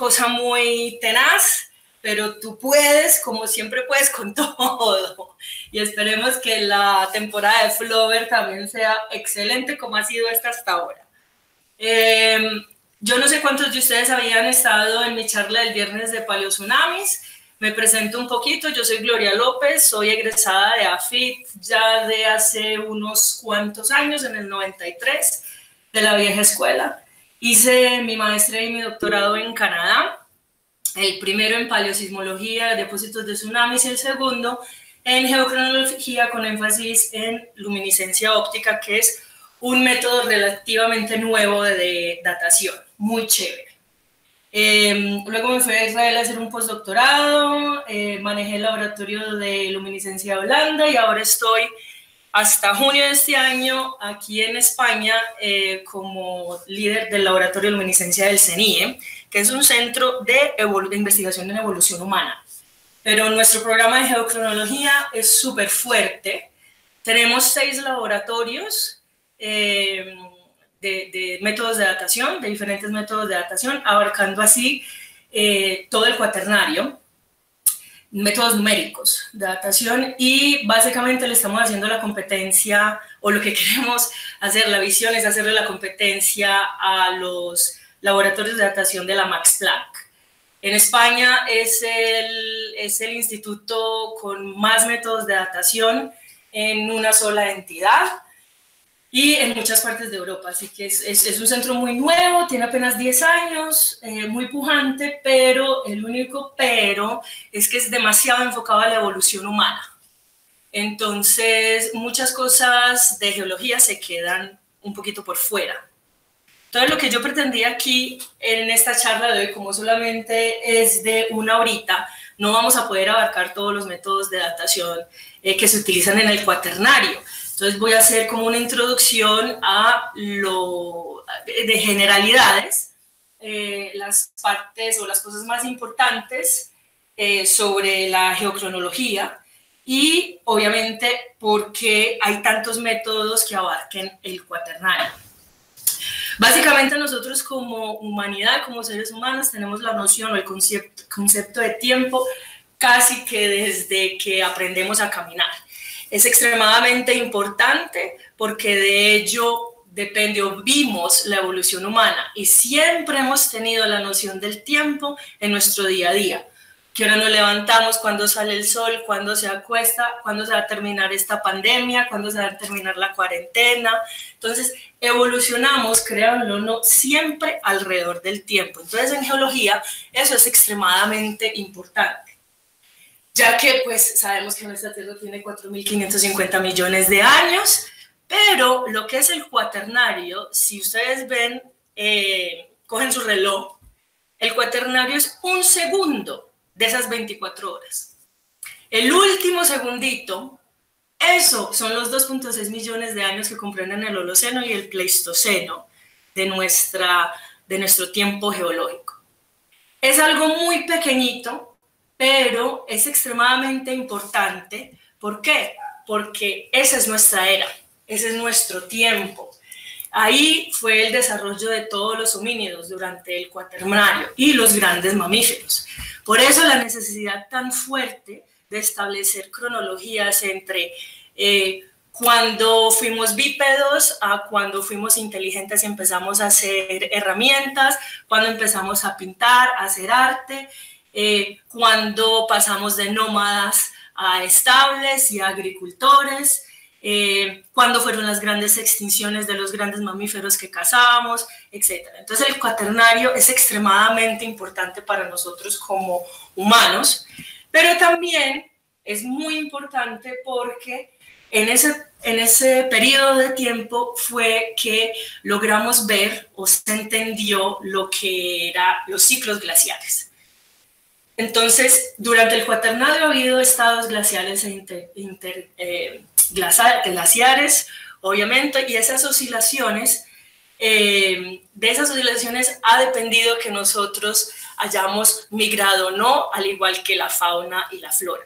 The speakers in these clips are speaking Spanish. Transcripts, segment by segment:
cosa muy tenaz, pero tú puedes, como siempre puedes, con todo. Y esperemos que la temporada de Flower también sea excelente como ha sido esta hasta ahora. Yo no sé cuántos de ustedes habían estado en mi charla del viernes de Paleotsunamis. Me presento un poquito, yo soy Gloria López, soy egresada de AFIT ya de hace unos cuantos años, en el 93, de la vieja escuela. Hice mi maestría y mi doctorado en Canadá, el primero en paleosismología, depósitos de tsunamis, y el segundo en geocronología con énfasis en luminiscencia óptica, que es un método relativamente nuevo de datación, muy chévere. Luego me fui a Israel a hacer un postdoctorado, manejé el laboratorio de luminiscencia de Holanda y ahora estoy hasta junio de este año aquí en España como líder del laboratorio de luminiscencia del CENIE, que es un centro de investigación en evolución humana. Pero nuestro programa de geocronología es súper fuerte. Tenemos 6 laboratorios de métodos de datación, de diferentes métodos de datación, abarcando así todo el cuaternario, métodos numéricos de datación, y básicamente le estamos haciendo la competencia, o lo que queremos hacer, la visión es hacerle la competencia a los laboratorios de datación de la Max Planck. En España es el instituto con más métodos de datación en una sola entidad y en muchas partes de Europa, así que es un centro muy nuevo, tiene apenas 10 años, muy pujante, pero el único pero es que es demasiado enfocado a la evolución humana. Entonces, muchas cosas de geología se quedan un poquito por fuera. Entonces, lo que yo pretendía aquí en esta charla de hoy, como solamente es de una horita, no vamos a poder abarcar todos los métodos de datación que se utilizan en el cuaternario. Entonces, voy a hacer como una introducción a de generalidades, las partes o las cosas más importantes sobre la geocronología y, obviamente, por qué hay tantos métodos que abarquen el cuaternario. Básicamente nosotros como humanidad, como seres humanos, tenemos la noción o el concepto de tiempo casi que desde que aprendemos a caminar. Es extremadamente importante porque de ello depende o vimos la evolución humana y siempre hemos tenido la noción del tiempo en nuestro día a día. ¿Qué hora nos levantamos? ¿Cuándo sale el sol? ¿Cuándo se acuesta? ¿Cuándo se va a terminar esta pandemia? ¿Cuándo se va a terminar la cuarentena? Entonces, evolucionamos, créanlo o no, siempre alrededor del tiempo. Entonces, en geología, eso es extremadamente importante, ya que pues sabemos que nuestra Tierra tiene 4.550 millones de años, pero lo que es el cuaternario, si ustedes ven, cogen su reloj, el cuaternario es un segundo de esas 24 horas. El último segundito, eso son los 2.6 millones de años que comprenden el Holoceno y el Pleistoceno de nuestro tiempo geológico. Es algo muy pequeñito, pero es extremadamente importante. ¿Por qué? Porque esa es nuestra era, ese es nuestro tiempo. Ahí fue el desarrollo de todos los homínidos durante el cuaternario y los grandes mamíferos. Por eso la necesidad tan fuerte de establecer cronologías entre cuando fuimos bípedos a cuando fuimos inteligentes y empezamos a hacer herramientas, cuando empezamos a pintar, a hacer arte, cuando pasamos de nómadas a estables y a agricultores, cuándo fueron las grandes extinciones de los grandes mamíferos que cazábamos, etc. Entonces el cuaternario es extremadamente importante para nosotros como humanos, pero también es muy importante porque en ese periodo de tiempo fue que logramos ver o se entendió lo que eran los ciclos glaciares. Entonces, durante el cuaternario ha habido estados glaciales e glaciares, obviamente, y esas oscilaciones, de esas oscilaciones ha dependido que nosotros hayamos migrado o no, al igual que la fauna y la flora.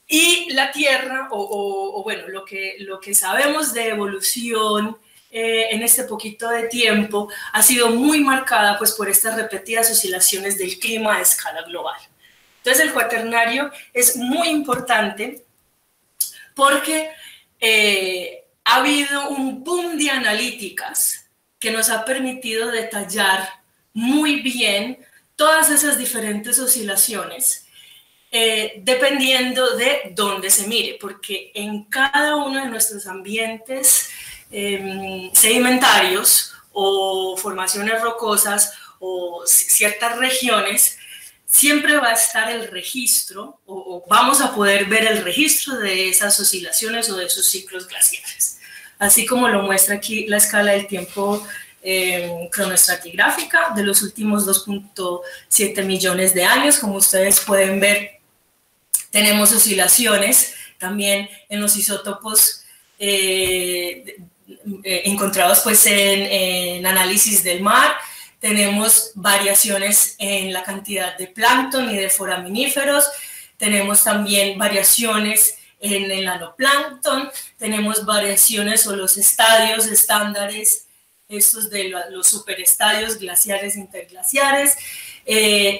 Y la Tierra, bueno, lo que sabemos de evolución en este poquito de tiempo ha sido muy marcada pues, por estas repetidas oscilaciones del clima a escala global. Entonces el cuaternario es muy importante porque ha habido un boom de analíticas que nos ha permitido detallar muy bien todas esas diferentes oscilaciones, dependiendo de dónde se mire, porque en cada uno de nuestros ambientes sedimentarios o formaciones rocosas o ciertas regiones, siempre va a estar el registro, o vamos a poder ver el registro de esas oscilaciones o de esos ciclos glaciares. Así como lo muestra aquí la escala del tiempo cronoestratigráfica de los últimos 2.7 millones de años. Como ustedes pueden ver, tenemos oscilaciones también en los isótopos encontrados pues, en análisis del mar. Tenemos variaciones en la cantidad de plancton y de foraminíferos, tenemos también variaciones en el nanoplancton, tenemos variaciones o los estadios estándares, estos de los superestadios glaciares e interglaciares,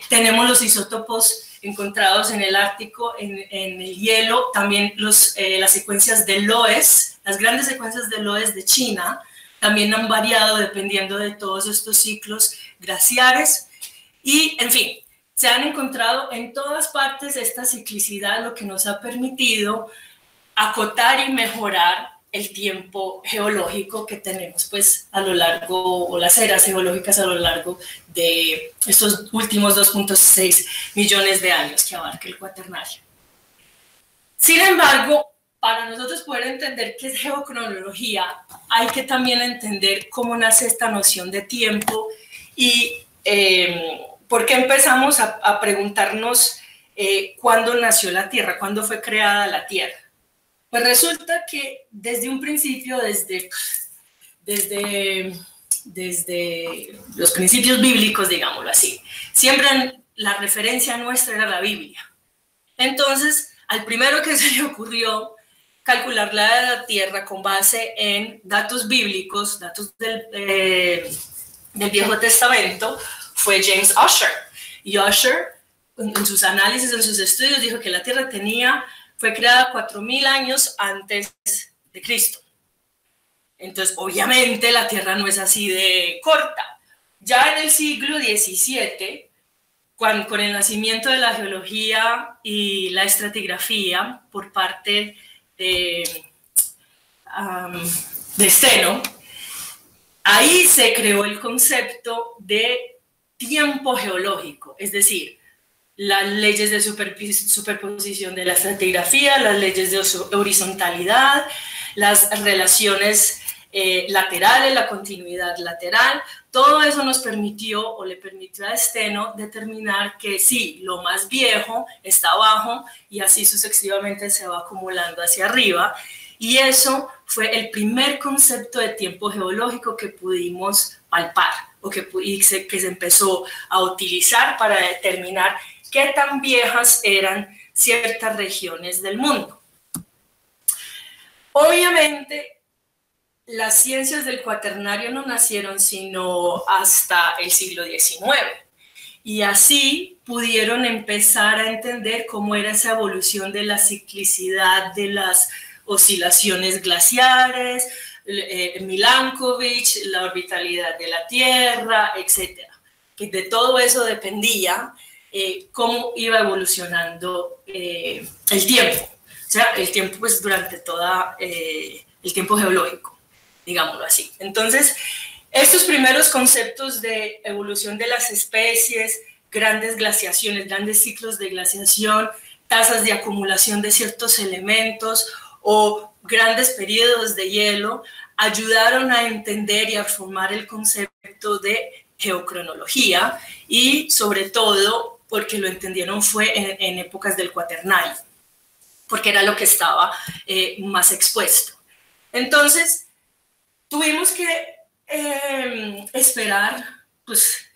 tenemos los isótopos encontrados en el Ártico, en el hielo, también las secuencias de LOES, las grandes secuencias de LOES de China, también han variado dependiendo de todos estos ciclos glaciares y, en fin, se han encontrado en todas partes esta ciclicidad, lo que nos ha permitido acotar y mejorar el tiempo geológico que tenemos pues, a lo largo, o las eras geológicas a lo largo de estos últimos 2.6 millones de años que abarca el cuaternario. Sin embargo, para nosotros poder entender qué es geocronología, hay que también entender cómo nace esta noción de tiempo y por qué empezamos a preguntarnos cuándo nació la Tierra, cuándo fue creada la Tierra. Pues resulta que desde un principio, desde los principios bíblicos, digámoslo así, siempre la referencia nuestra era la Biblia. Entonces, al primero que se le ocurrió calcular la edad de la Tierra con base en datos bíblicos, datos del Viejo Testamento, fue James Ussher. Y Ussher, en sus análisis, en sus estudios, dijo que la Tierra fue creada 4.000 años antes de Cristo. Entonces, obviamente, la Tierra no es así de corta. Ya en el siglo XVII, con el nacimiento de la geología y la estratigrafía por parte de Steno, ahí se creó el concepto de tiempo geológico, es decir, las leyes de superposición de la estratigrafía, las leyes de horizontalidad, las relaciones laterales, la continuidad lateral, todo eso nos permitió o le permitió a Steno determinar que sí, lo más viejo está abajo y así sucesivamente se va acumulando hacia arriba. Y eso fue el primer concepto de tiempo geológico que pudimos palpar o que se empezó a utilizar para determinar qué tan viejas eran ciertas regiones del mundo. Obviamente, las ciencias del cuaternario no nacieron sino hasta el siglo XIX y así pudieron empezar a entender cómo era esa evolución de la ciclicidad de las oscilaciones glaciares, Milankovitch, la orbitalidad de la Tierra, etc. Que de todo eso dependía cómo iba evolucionando el tiempo, o sea, el tiempo pues durante todo el tiempo geológico, digámoslo así. Entonces, estos primeros conceptos de evolución de las especies, grandes glaciaciones, grandes ciclos de glaciación, tasas de acumulación de ciertos elementos o grandes periodos de hielo, ayudaron a entender y a formar el concepto de geocronología y sobre todo porque lo entendieron fue en épocas del cuaternario, porque era lo que estaba más expuesto. Entonces, tuvimos que esperar pues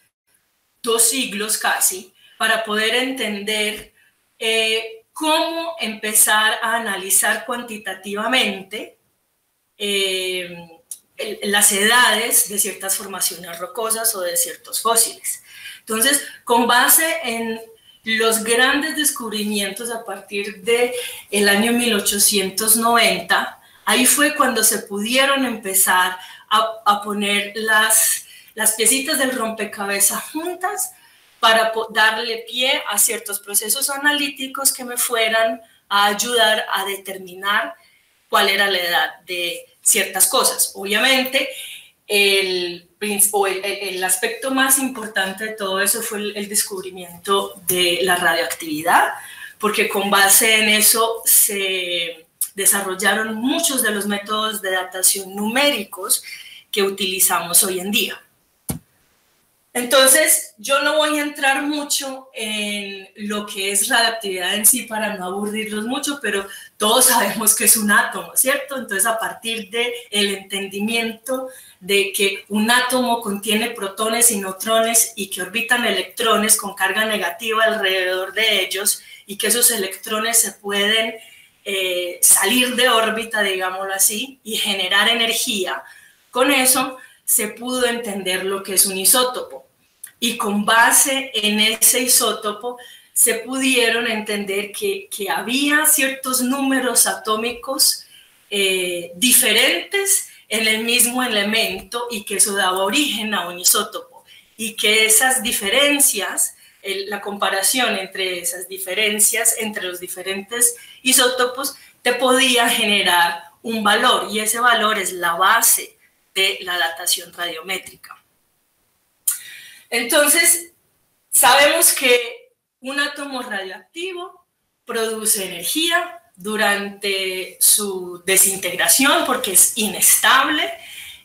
2 siglos casi para poder entender cómo empezar a analizar cuantitativamente las edades de ciertas formaciones rocosas o de ciertos fósiles. Entonces, con base en los grandes descubrimientos a partir del año 1890, ahí fue cuando se pudieron empezar a poner las piecitas del rompecabezas juntas para darle pie a ciertos procesos analíticos que me fueran a ayudar a determinar cuál era la edad de ciertas cosas. Obviamente, el aspecto más importante de todo eso fue el descubrimiento de la radioactividad, porque con base en eso se desarrollaron muchos de los métodos de datación numéricos que utilizamos hoy en día. Entonces, yo no voy a entrar mucho en lo que es radioactividad en sí para no aburrirlos mucho, pero todos sabemos que es un átomo, ¿cierto? Entonces, a partir del entendimiento de que un átomo contiene protones y neutrones y que orbitan electrones con carga negativa alrededor de ellos y que esos electrones se pueden salir de órbita, digámoslo así, y generar energía, con eso se pudo entender lo que es un isótopo. Y con base en ese isótopo se pudieron entender que había ciertos números atómicos diferentes en el mismo elemento y que eso daba origen a un isótopo. Y que esas diferencias, la comparación entre esas diferencias entre los diferentes isótopos te podía generar un valor, y ese valor es la base de la datación radiométrica. Entonces, sabemos que un átomo radioactivo produce energía durante su desintegración porque es inestable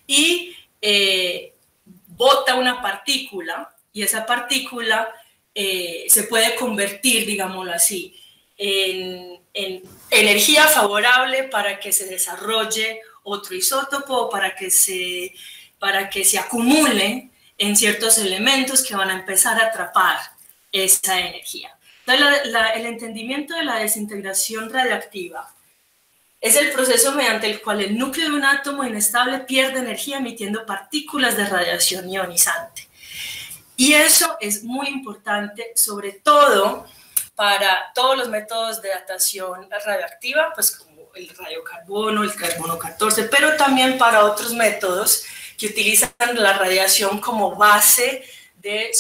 y bota una partícula, y esa partícula se puede convertir, digámoslo así, en energía favorable para que se desarrolle otro isótopo, para que se acumule en ciertos elementos que van a empezar a atrapar esa energía. Entonces, el entendimiento de la desintegración radiactiva es el proceso mediante el cual el núcleo de un átomo inestable pierde energía emitiendo partículas de radiación ionizante. Y eso es muy importante, sobre todo para todos los métodos de datación radioactiva, pues como el radiocarbono, el carbono 14, pero también para otros métodos que utilizan la radiación como base de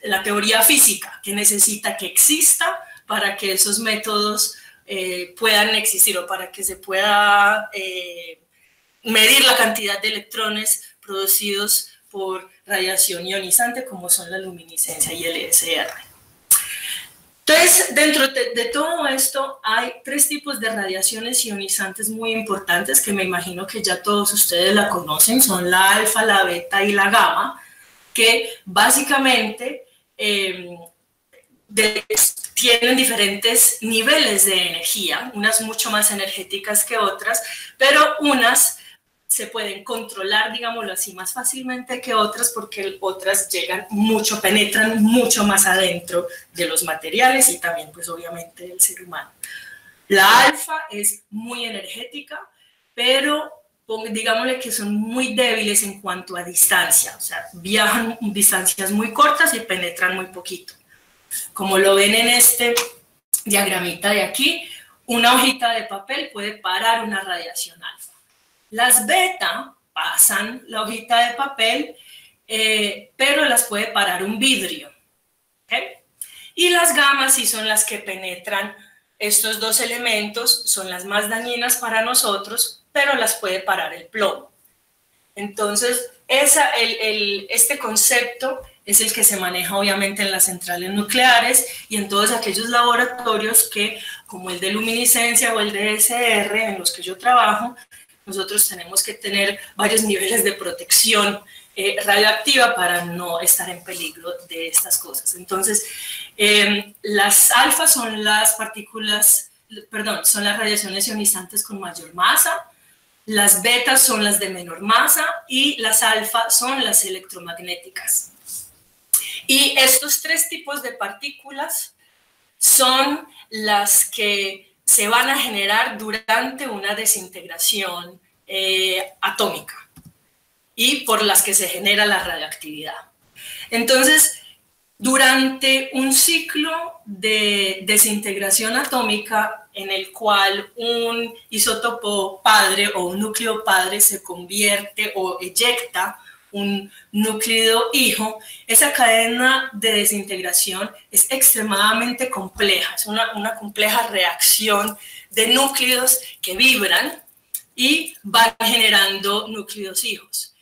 la teoría física, que necesita que exista para que esos métodos puedan existir, o para que se pueda medir la cantidad de electrones producidos por radiación ionizante, como son la luminiscencia y el ESR. Entonces, dentro de todo esto hay tres tipos de radiaciones ionizantes muy importantes que me imagino que ya todos ustedes la conocen, son la alfa, la beta y la gamma, que básicamente tienen diferentes niveles de energía, unas mucho más energéticas que otras, pero unas se pueden controlar, digámoslo así, más fácilmente que otras, porque otras penetran mucho más adentro de los materiales y también, pues obviamente, del ser humano. La alfa es muy energética, pero digámosle que son muy débiles en cuanto a distancia, o sea, viajan distancias muy cortas y penetran muy poquito. Como lo ven en este diagramita de aquí, una hojita de papel puede parar una radiación alfa. Las beta pasan la hojita de papel, pero las puede parar un vidrio. ¿Okay? Y las gamas sí son las que penetran estos dos elementos, son las más dañinas para nosotros, pero las puede parar el plomo. Entonces, este concepto es el que se maneja obviamente en las centrales nucleares y en todos aquellos laboratorios que, como el de luminiscencia o el de ESR, en los que yo trabajo, nosotros tenemos que tener varios niveles de protección radioactiva para no estar en peligro de estas cosas. Entonces, las alfas son las son las radiaciones ionizantes con mayor masa, las betas son las de menor masa y las alfa son las electromagnéticas. Y estos tres tipos de partículas son las que se van a generar durante una desintegración atómica y por las que se genera la radioactividad. Entonces, durante un ciclo de desintegración atómica en el cual un isótopo padre o un núcleo padre se convierte o eyecta un núcleo hijo, esa cadena de desintegración es extremadamente compleja, es una compleja reacción de núcleos que vibran y van generando núcleos hijos.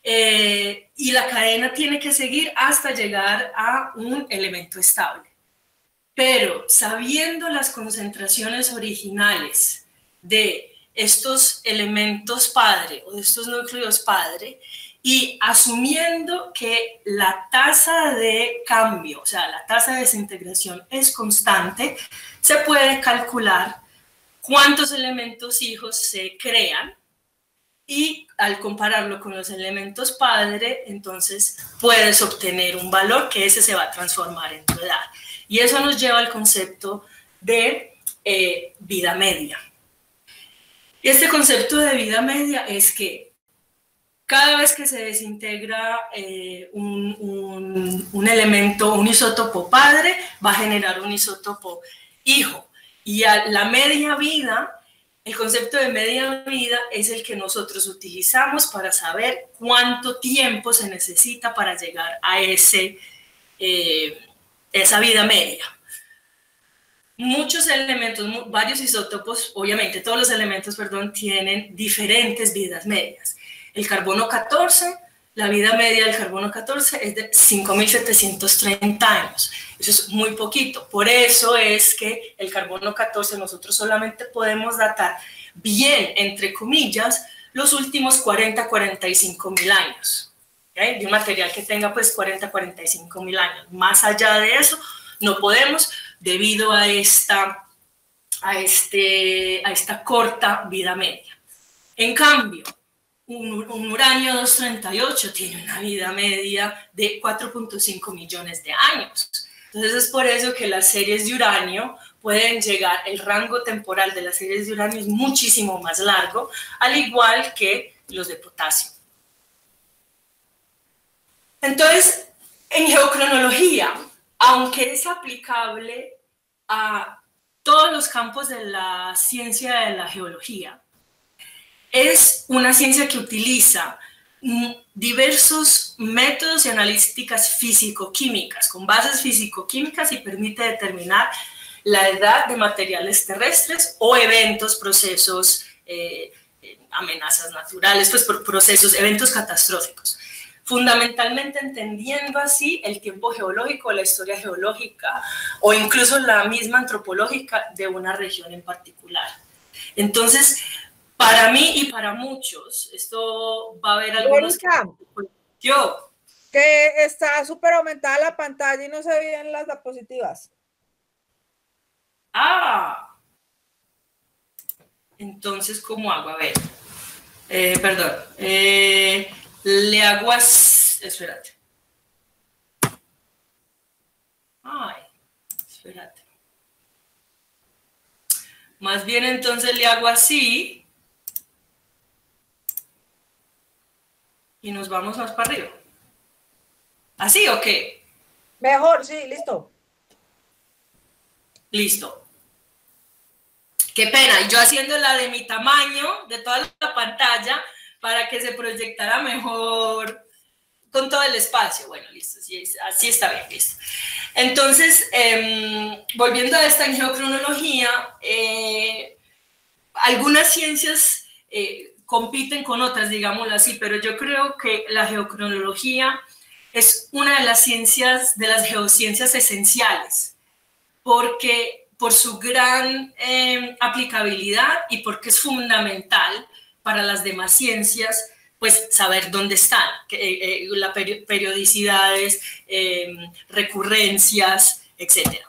Y la cadena tiene que seguir hasta llegar a un elemento estable. Pero sabiendo las concentraciones originales de estos elementos padre o de estos núcleos padre y asumiendo que la tasa de cambio, o sea, la tasa de desintegración es constante, se puede calcular cuántos elementos hijos se crean y al compararlo con los elementos padre, entonces puedes obtener un valor que ese se va a transformar en tu edad. Y eso nos lleva al concepto de vida media. Y este concepto de vida media es que cada vez que se desintegra un elemento, un isótopo padre, va a generar un isótopo hijo. Y a la media vida, el concepto de media vida es el que nosotros utilizamos para saber cuánto tiempo se necesita para llegar a esa vida media. Muchos elementos, varios isótopos, obviamente todos los elementos, perdón, tienen diferentes vidas medias. El carbono 14, la vida media del carbono 14 es de 5.730 años. Eso es muy poquito. Por eso es que el carbono 14 nosotros solamente podemos datar bien, entre comillas, los últimos 40-45.000 años. ¿Okay? De un material que tenga pues 40-45.000 años. Más allá de eso no podemos debido a esta corta vida media. En cambio, un uranio 238 tiene una vida media de 4.5 millones de años. Entonces es por eso que las series de uranio pueden llegar, el rango temporal de las series de uranio es muchísimo más largo, al igual que los de potasio. Entonces, en geocronología, aunque es aplicable a todos los campos de la ciencia de la geología, es una ciencia que utiliza diversos métodos y analíticas físico-químicas, con bases físico-químicas y permite determinar la edad de materiales terrestres o eventos, procesos, amenazas naturales, pues por procesos, eventos catastróficos. Fundamentalmente entendiendo así el tiempo geológico, la historia geológica o incluso la misma antropológica de una región en particular. Entonces, para mí y para muchos, esto va a haber algunos... Yo. Que está súper aumentada la pantalla y no se ven las diapositivas. Ah. Entonces, ¿cómo hago? A ver. Perdón. Le hago así. Espérate. Ay, espérate. Más bien entonces le hago así. Y nos vamos más para arriba. ¿Así o qué? Mejor, sí, listo. Listo. Qué pena, y yo haciéndola de mi tamaño, de toda la pantalla, para que se proyectara mejor con todo el espacio. Bueno, listo, así está bien, listo. Entonces, volviendo a esta en geocronología, algunas ciencias compiten con otras, digámoslo así, pero yo creo que la geocronología es una de las ciencias, de las geociencias esenciales, porque por su gran aplicabilidad y porque es fundamental para las demás ciencias, pues saber dónde están, las periodicidades, recurrencias, etc.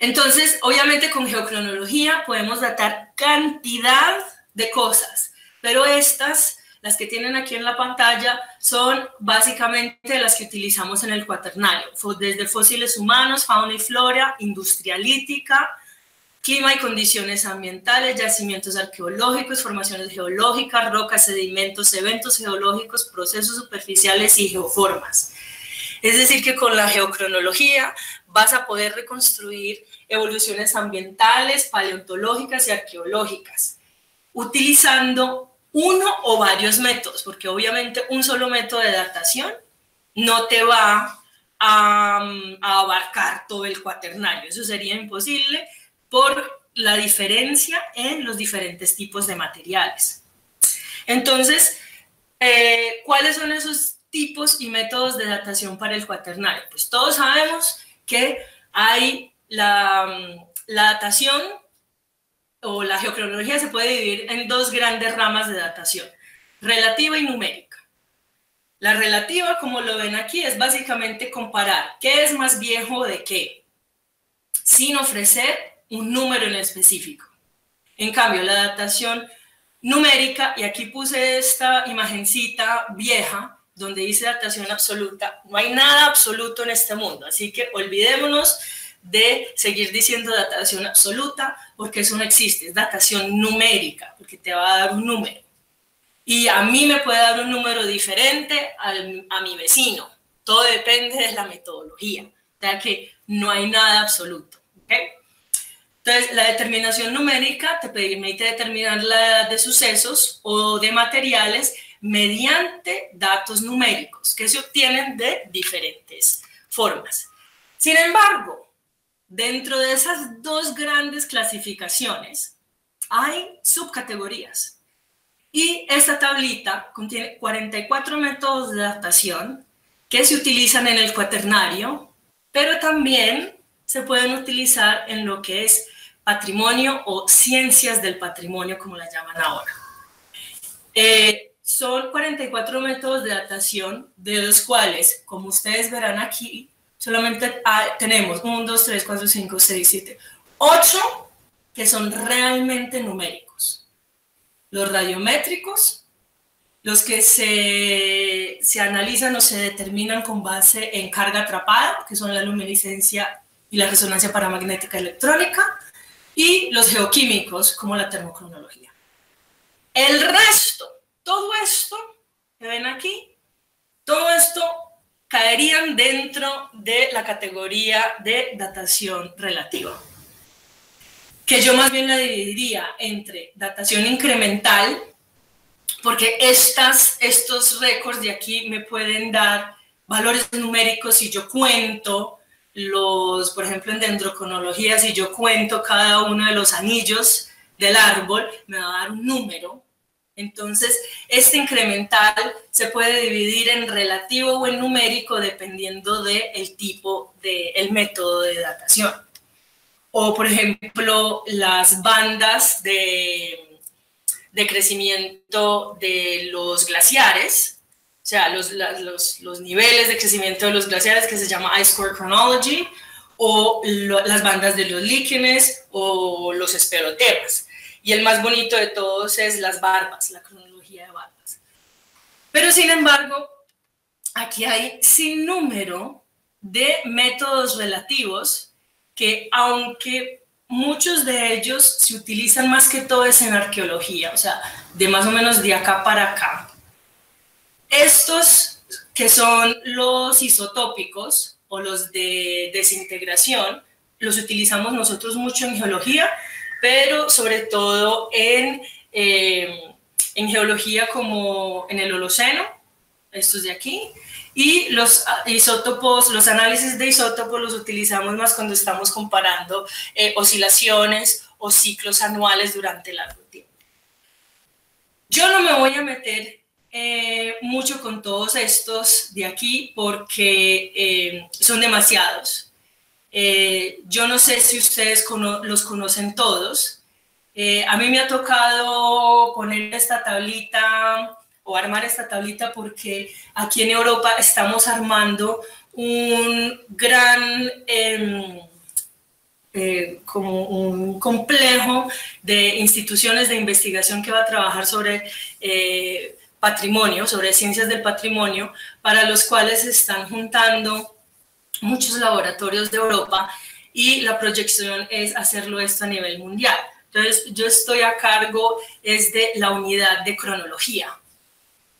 Entonces, obviamente con geocronología podemos datar cantidad de cosas, pero estas, las que tienen aquí en la pantalla, son básicamente las que utilizamos en el cuaternario, desde fósiles humanos, fauna y flora, industrialítica, clima y condiciones ambientales, yacimientos arqueológicos, formaciones geológicas, rocas, sedimentos, eventos geológicos, procesos superficiales y geoformas. Es decir, que con la geocronología vas a poder reconstruir evoluciones ambientales, paleontológicas y arqueológicas, utilizando uno o varios métodos, porque obviamente un solo método de datación no te va a abarcar todo el cuaternario. Eso sería imposible por la diferencia en los diferentes tipos de materiales. Entonces, ¿cuáles son esos tipos y métodos de datación para el cuaternario? Pues todos sabemos que hay la datación o la geocronología se puede dividir en dos grandes ramas de datación, relativa y numérica. La relativa, como lo ven aquí, es básicamente comparar qué es más viejo de qué, sin ofrecer un número en específico. En cambio, la datación numérica, y aquí puse esta imagencita vieja, donde dice datación absoluta, no hay nada absoluto en este mundo, así que olvidémonos de seguir diciendo datación absoluta, porque eso no existe, es datación numérica, porque te va a dar un número. Y a mí me puede dar un número diferente a mi vecino. Todo depende de la metodología, o sea que no hay nada absoluto. ¿Okay? Entonces, la determinación numérica te permite determinar la edad de sucesos o de materiales mediante datos numéricos que se obtienen de diferentes formas. Sin embargo, dentro de esas dos grandes clasificaciones hay subcategorías. Y esta tablita contiene 44 métodos de datación que se utilizan en el cuaternario, pero también se pueden utilizar en lo que es patrimonio o ciencias del patrimonio, como la llaman ahora. Son 44 métodos de datación, de los cuales, como ustedes verán aquí, solamente tenemos 1, 2, 3, 4, 5, 6, 7, 8 que son realmente numéricos. Los radiométricos, los que se analizan o se determinan con base en carga atrapada, que son la luminiscencia y la resonancia paramagnética electrónica, y los geoquímicos, como la termocronología. El resto, todo esto que ven aquí, todo esto caerían dentro de la categoría de datación relativa, que yo más bien la dividiría entre datación incremental, porque estos récords de aquí me pueden dar valores numéricos si yo cuento por ejemplo, en dendrocronología, si yo cuento cada uno de los anillos del árbol, me va a dar un número. Entonces, este incremental se puede dividir en relativo o en numérico dependiendo del tipo del método de datación. O, por ejemplo, las bandas de crecimiento de los glaciares, o sea, los niveles de crecimiento de los glaciares, que se llama Ice Core Chronology, o las bandas de los líquenes o los esferotemas. Y el más bonito de todos es las barbas, la cronología de barbas. Pero, sin embargo, aquí hay sin número de métodos relativos que, aunque muchos de ellos se utilizan más que todo es en arqueología, o sea, de más o menos de acá para acá. Estos que son los isotópicos o los de desintegración, los utilizamos nosotros mucho en geología, pero sobre todo en geología como en el Holoceno, estos de aquí, y los isótopos, los análisis de isótopos los utilizamos más cuando estamos comparando oscilaciones o ciclos anuales durante largo tiempo. Yo no me voy a meter mucho con todos estos de aquí porque son demasiados. Yo no sé si ustedes los conocen todos. A mí me ha tocado poner esta tablita o armar esta tablita porque aquí en Europa estamos armando un gran como un complejo de instituciones de investigación que va a trabajar sobre patrimonio, sobre ciencias del patrimonio, para los cuales se están juntando muchos laboratorios de Europa y la proyección es hacerlo esto a nivel mundial. Entonces, yo estoy a cargo es de la unidad de cronología.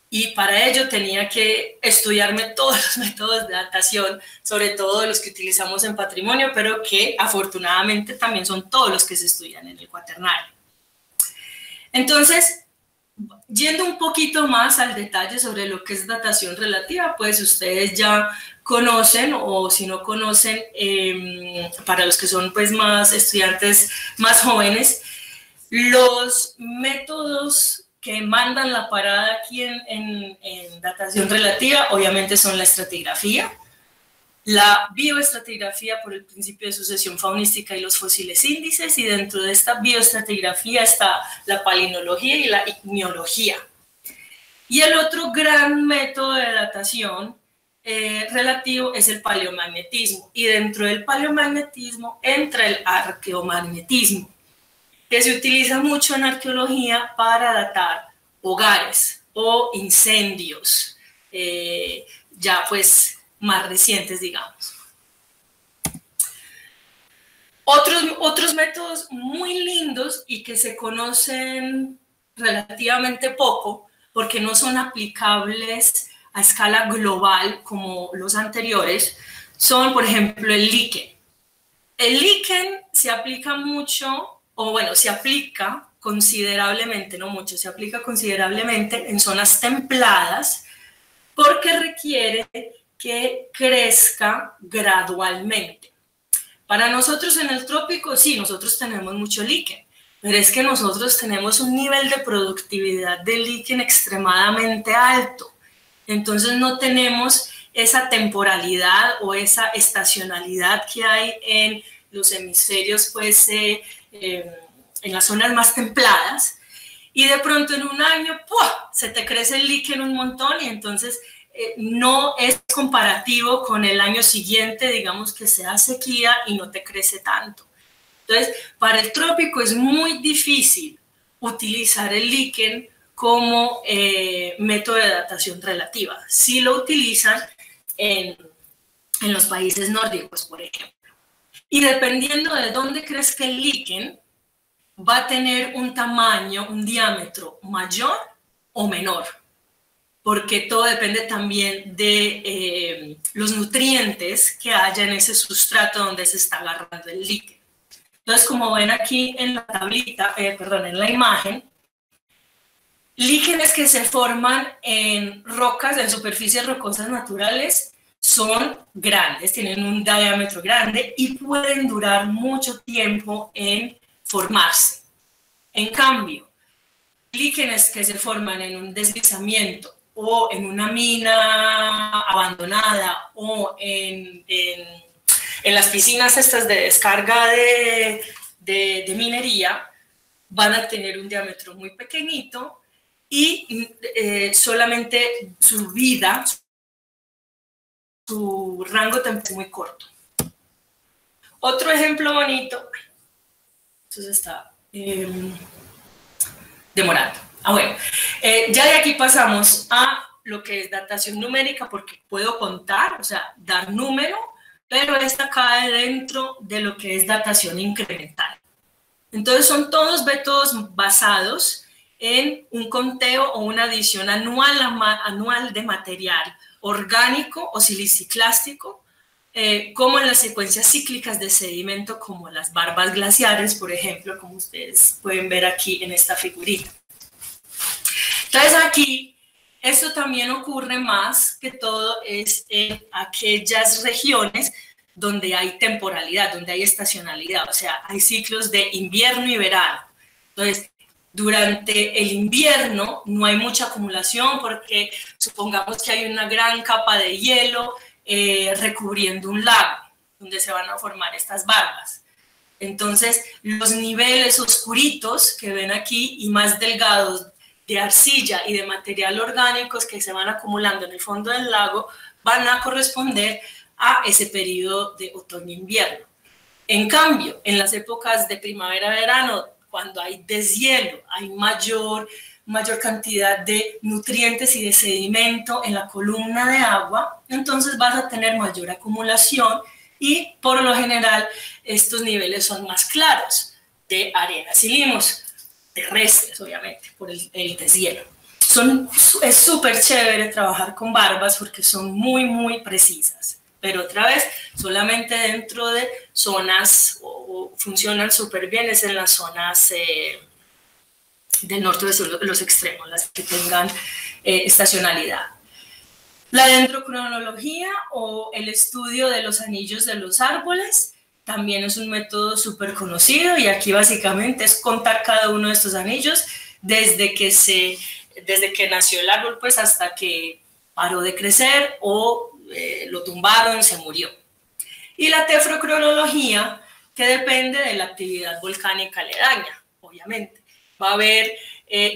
Y para ello tenía que estudiarme todos los métodos de datación, sobre todo los que utilizamos en patrimonio, pero que afortunadamente también son todos los que se estudian en el cuaternario. Entonces, yendo un poquito más al detalle sobre lo que es datación relativa, pues ustedes ya conocen, o si no conocen, para los que son pues más estudiantes más jóvenes, los métodos que mandan la parada aquí en datación relativa, obviamente son la estratigrafía, la bioestratigrafía por el principio de sucesión faunística y los fósiles índices, y dentro de esta bioestratigrafía está la palinología y la igneología. Y el otro gran método de datación relativo es el paleomagnetismo, y dentro del paleomagnetismo entra el arqueomagnetismo, que se utiliza mucho en arqueología para datar hogares o incendios, ya pues más recientes, digamos. Otros métodos muy lindos y que se conocen relativamente poco, porque no son aplicables a escala global como los anteriores, son, por ejemplo, el líquen. El líquen se aplica mucho, o bueno, se aplica considerablemente, no mucho, se aplica considerablemente en zonas templadas porque requiere que crezca gradualmente. Para nosotros en el trópico, sí, nosotros tenemos mucho líquen, pero es que nosotros tenemos un nivel de productividad de líquen extremadamente alto. Entonces no tenemos esa temporalidad o esa estacionalidad que hay en los hemisferios, pues, en las zonas más templadas, y de pronto en un año ¡pua!, se te crece el líquen un montón, y entonces no es comparativo con el año siguiente, digamos que sea sequía y no te crece tanto. Entonces, para el trópico es muy difícil utilizar el líquen como método de datación relativa. Sí lo utilizan en los países nórdicos, por ejemplo. Y dependiendo de dónde crezca el líquen, va a tener un tamaño, un diámetro mayor o menor, porque todo depende también de los nutrientes que haya en ese sustrato donde se está agarrando el líquen. Entonces, como ven aquí en la tablita, en la imagen, líquenes que se forman en rocas, en superficies rocosas naturales, son grandes, tienen un diámetro grande y pueden durar mucho tiempo en formarse. En cambio, líquenes que se forman en un deslizamiento o en una mina abandonada o en las piscinas estas de descarga de minería, van a tener un diámetro muy pequeñito y solamente su vida, su rango temporal es muy corto. Otro ejemplo bonito, entonces está demorando. Bueno, ya de aquí pasamos a lo que es datación numérica, porque puedo contar, o sea, dar número, pero esta cae dentro de lo que es datación incremental. Entonces son todos métodos basados en un conteo o una adición anual de material orgánico o siliciclástico, como en las secuencias cíclicas de sedimento, como las barbas glaciares, por ejemplo, como ustedes pueden ver aquí en esta figurita. Entonces aquí, esto también ocurre más que todo es en aquellas regiones donde hay temporalidad, donde hay estacionalidad, o sea, hay ciclos de invierno y verano. Entonces, durante el invierno no hay mucha acumulación porque supongamos que hay una gran capa de hielo recubriendo un lago donde se van a formar estas barbas. Entonces, los niveles oscuritos que ven aquí y más delgados de arcilla y de material orgánicos que se van acumulando en el fondo del lago van a corresponder a ese periodo de otoño-invierno. En cambio, en las épocas de primavera-verano, cuando hay deshielo, hay mayor cantidad de nutrientes y de sedimento en la columna de agua, entonces vas a tener mayor acumulación y por lo general estos niveles son más claros de arenas y limos, terrestres obviamente, por el deshielo. Es súper chévere trabajar con barbas porque son muy, muy precisas, pero otra vez, solamente dentro de zonas, o funcionan súper bien, es en las zonas del norte de los extremos, las que tengan estacionalidad. La dendrocronología o el estudio de los anillos de los árboles también es un método súper conocido, y aquí básicamente es contar cada uno de estos anillos desde que nació el árbol pues hasta que paró de crecer o lo tumbaron, se murió. Y la tefrocronología, que depende de la actividad volcánica aledaña, obviamente. Va a haber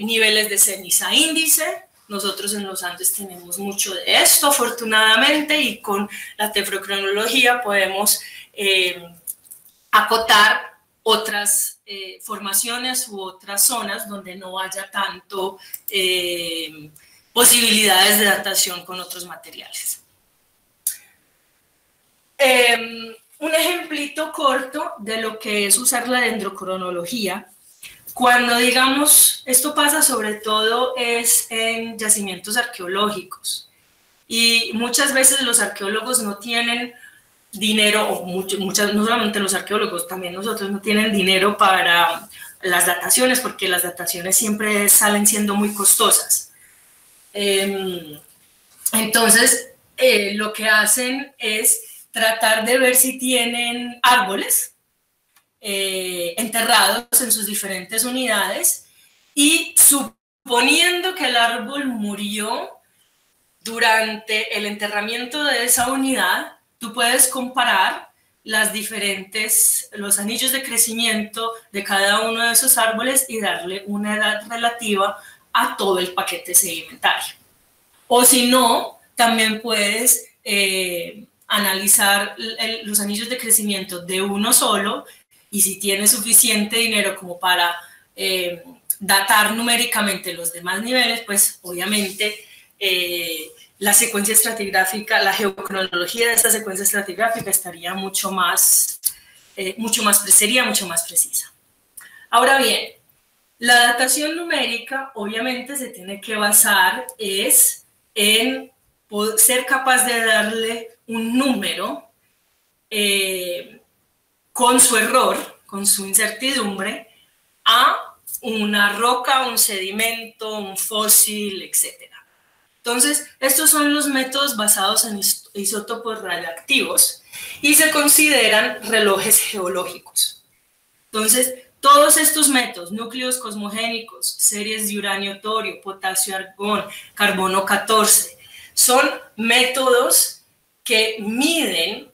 niveles de ceniza índice. Nosotros en los Andes tenemos mucho de esto, afortunadamente, y con la tefrocronología podemos acotar otras formaciones u otras zonas donde no haya tanto posibilidades de datación con otros materiales. Un ejemplito corto de lo que es usar la dendrocronología. Cuando, digamos, esto pasa sobre todo es en yacimientos arqueológicos, y muchas veces los arqueólogos no tienen dinero, o no solamente los arqueólogos, también nosotros no tienen dinero para las dataciones, porque las dataciones siempre salen siendo muy costosas. Entonces, lo que hacen es tratar de ver si tienen árboles enterrados en sus diferentes unidades, y suponiendo que el árbol murió durante el enterramiento de esa unidad, tú puedes comparar los anillos de crecimiento de cada uno de esos árboles y darle una edad relativa a todo el paquete sedimentario. O si no, también puedes analizar los anillos de crecimiento de uno solo, y si tienes suficiente dinero como para datar numéricamente los demás niveles, pues obviamente la secuencia estratigráfica, la geocronología de esta secuencia estratigráfica estaría sería mucho más precisa. Ahora bien, la datación numérica obviamente se tiene que basar en ser capaz de darle un número con su error, con su incertidumbre, a una roca, un sedimento, un fósil, etc. Entonces, estos son los métodos basados en isótopos radiactivos y se consideran relojes geológicos. Entonces, todos estos métodos, núcleos cosmogénicos, series de uranio-torio, potasio-argón, carbono 14, son métodos que miden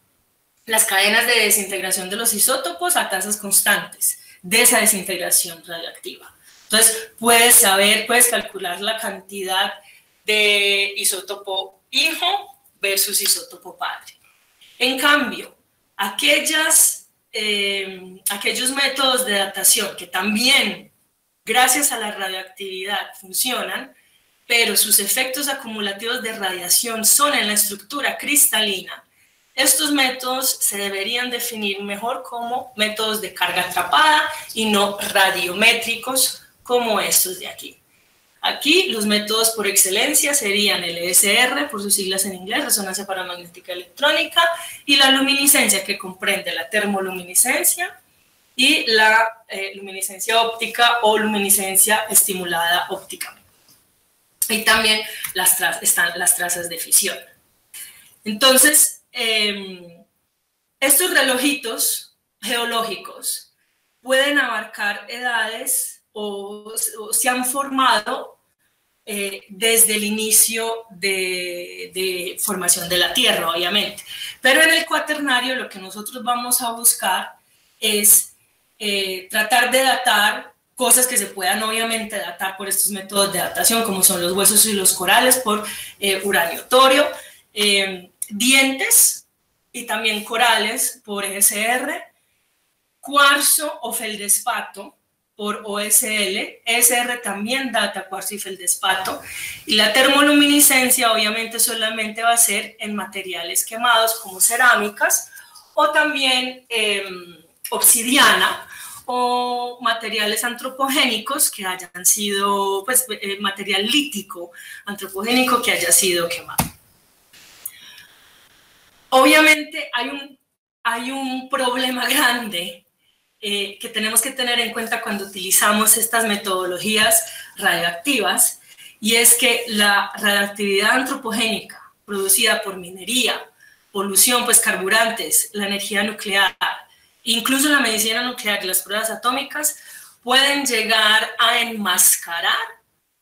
las cadenas de desintegración de los isótopos a tasas constantes de esa desintegración radioactiva. Entonces, puedes calcular la cantidad de isótopo hijo versus isótopo padre. En cambio, aquellos métodos de datación que también, gracias a la radioactividad, funcionan, pero sus efectos acumulativos de radiación son en la estructura cristalina, estos métodos se deberían definir mejor como métodos de carga atrapada y no radiométricos como estos de aquí. Aquí los métodos por excelencia serían el ESR, por sus siglas en inglés, resonancia paramagnética electrónica, y la luminiscencia, que comprende la termoluminiscencia y la luminiscencia óptica o luminiscencia estimulada ópticamente. Y también están las trazas de fisión. Entonces, estos relojitos geológicos pueden abarcar edades o se han formado desde el inicio de formación de la Tierra, obviamente. Pero en el cuaternario lo que nosotros vamos a buscar es tratar de datar cosas que se puedan obviamente datar por estos métodos de datación, como son los huesos y los corales por uranio-torio, dientes y también corales por ESR, cuarzo o feldespato por OSL, ESR también data cuarzo y feldespato, y la termoluminiscencia obviamente solamente va a ser en materiales quemados como cerámicas o también obsidiana, o materiales antropogénicos que hayan sido, pues, material lítico antropogénico que haya sido quemado. Obviamente hay un problema grande que tenemos que tener en cuenta cuando utilizamos estas metodologías radioactivas, y es que la radioactividad antropogénica producida por minería, polución, pues carburantes, la energía nuclear, incluso la medicina nuclear y las pruebas atómicas, pueden llegar a enmascarar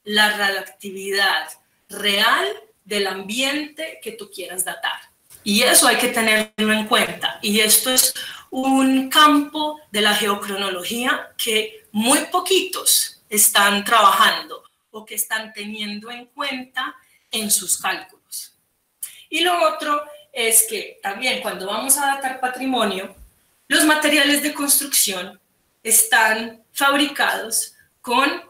la radioactividad real del ambiente que tú quieras datar. Y eso hay que tenerlo en cuenta. Y esto es un campo de la geocronología que muy poquitos están trabajando o que están teniendo en cuenta en sus cálculos. Y lo otro es que también cuando vamos a datar patrimonio, los materiales de construcción están fabricados con